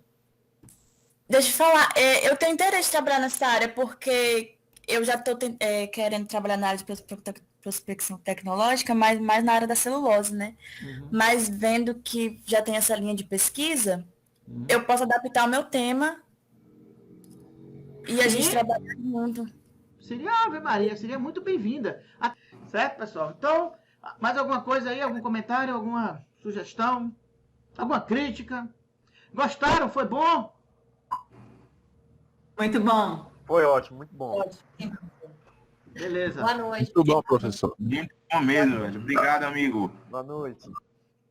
Deixa eu falar, eu tenho interesse em trabalhar nessa área porque eu já estou querendo trabalhar na área de prospecção tecnológica, mas mais na área da celulose, né? Uhum. Mas vendo que já tem essa linha de pesquisa, eu posso adaptar o meu tema e a gente trabalhar junto. Seria, Ave Maria, seria muito bem-vinda. Certo, pessoal? Então, mais alguma coisa aí? Algum comentário? Alguma sugestão? Alguma crítica? Gostaram? Foi bom? Muito bom. Foi ótimo, muito bom. Ótimo. Beleza. Boa noite. Muito bom, professor. Muito bom mesmo, velho. Obrigado, amigo. Boa noite.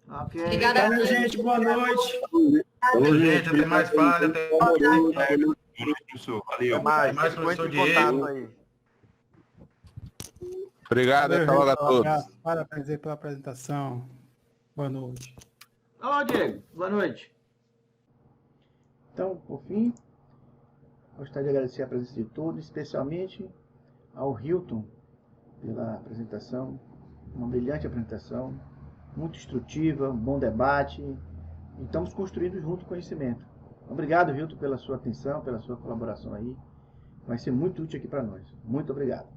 Ok. Obrigada, Valeu, gente. Boa noite. Valeu, gente. Até mais fácil. Até mais professor. Valeu. Até mais professor Diego. Aí. Obrigado, até logo a todos. Parabéns aí pela apresentação. Boa noite. Olá, Diego. Boa noite. Então, por fim, gostaria de agradecer a presença de todos, especialmente ao Hilton pela apresentação, uma brilhante apresentação, muito instrutiva, um bom debate, e estamos construindo junto conhecimento. Obrigado, Hilton, pela sua atenção, pela sua colaboração aí, vai ser muito útil aqui para nós. Muito obrigado.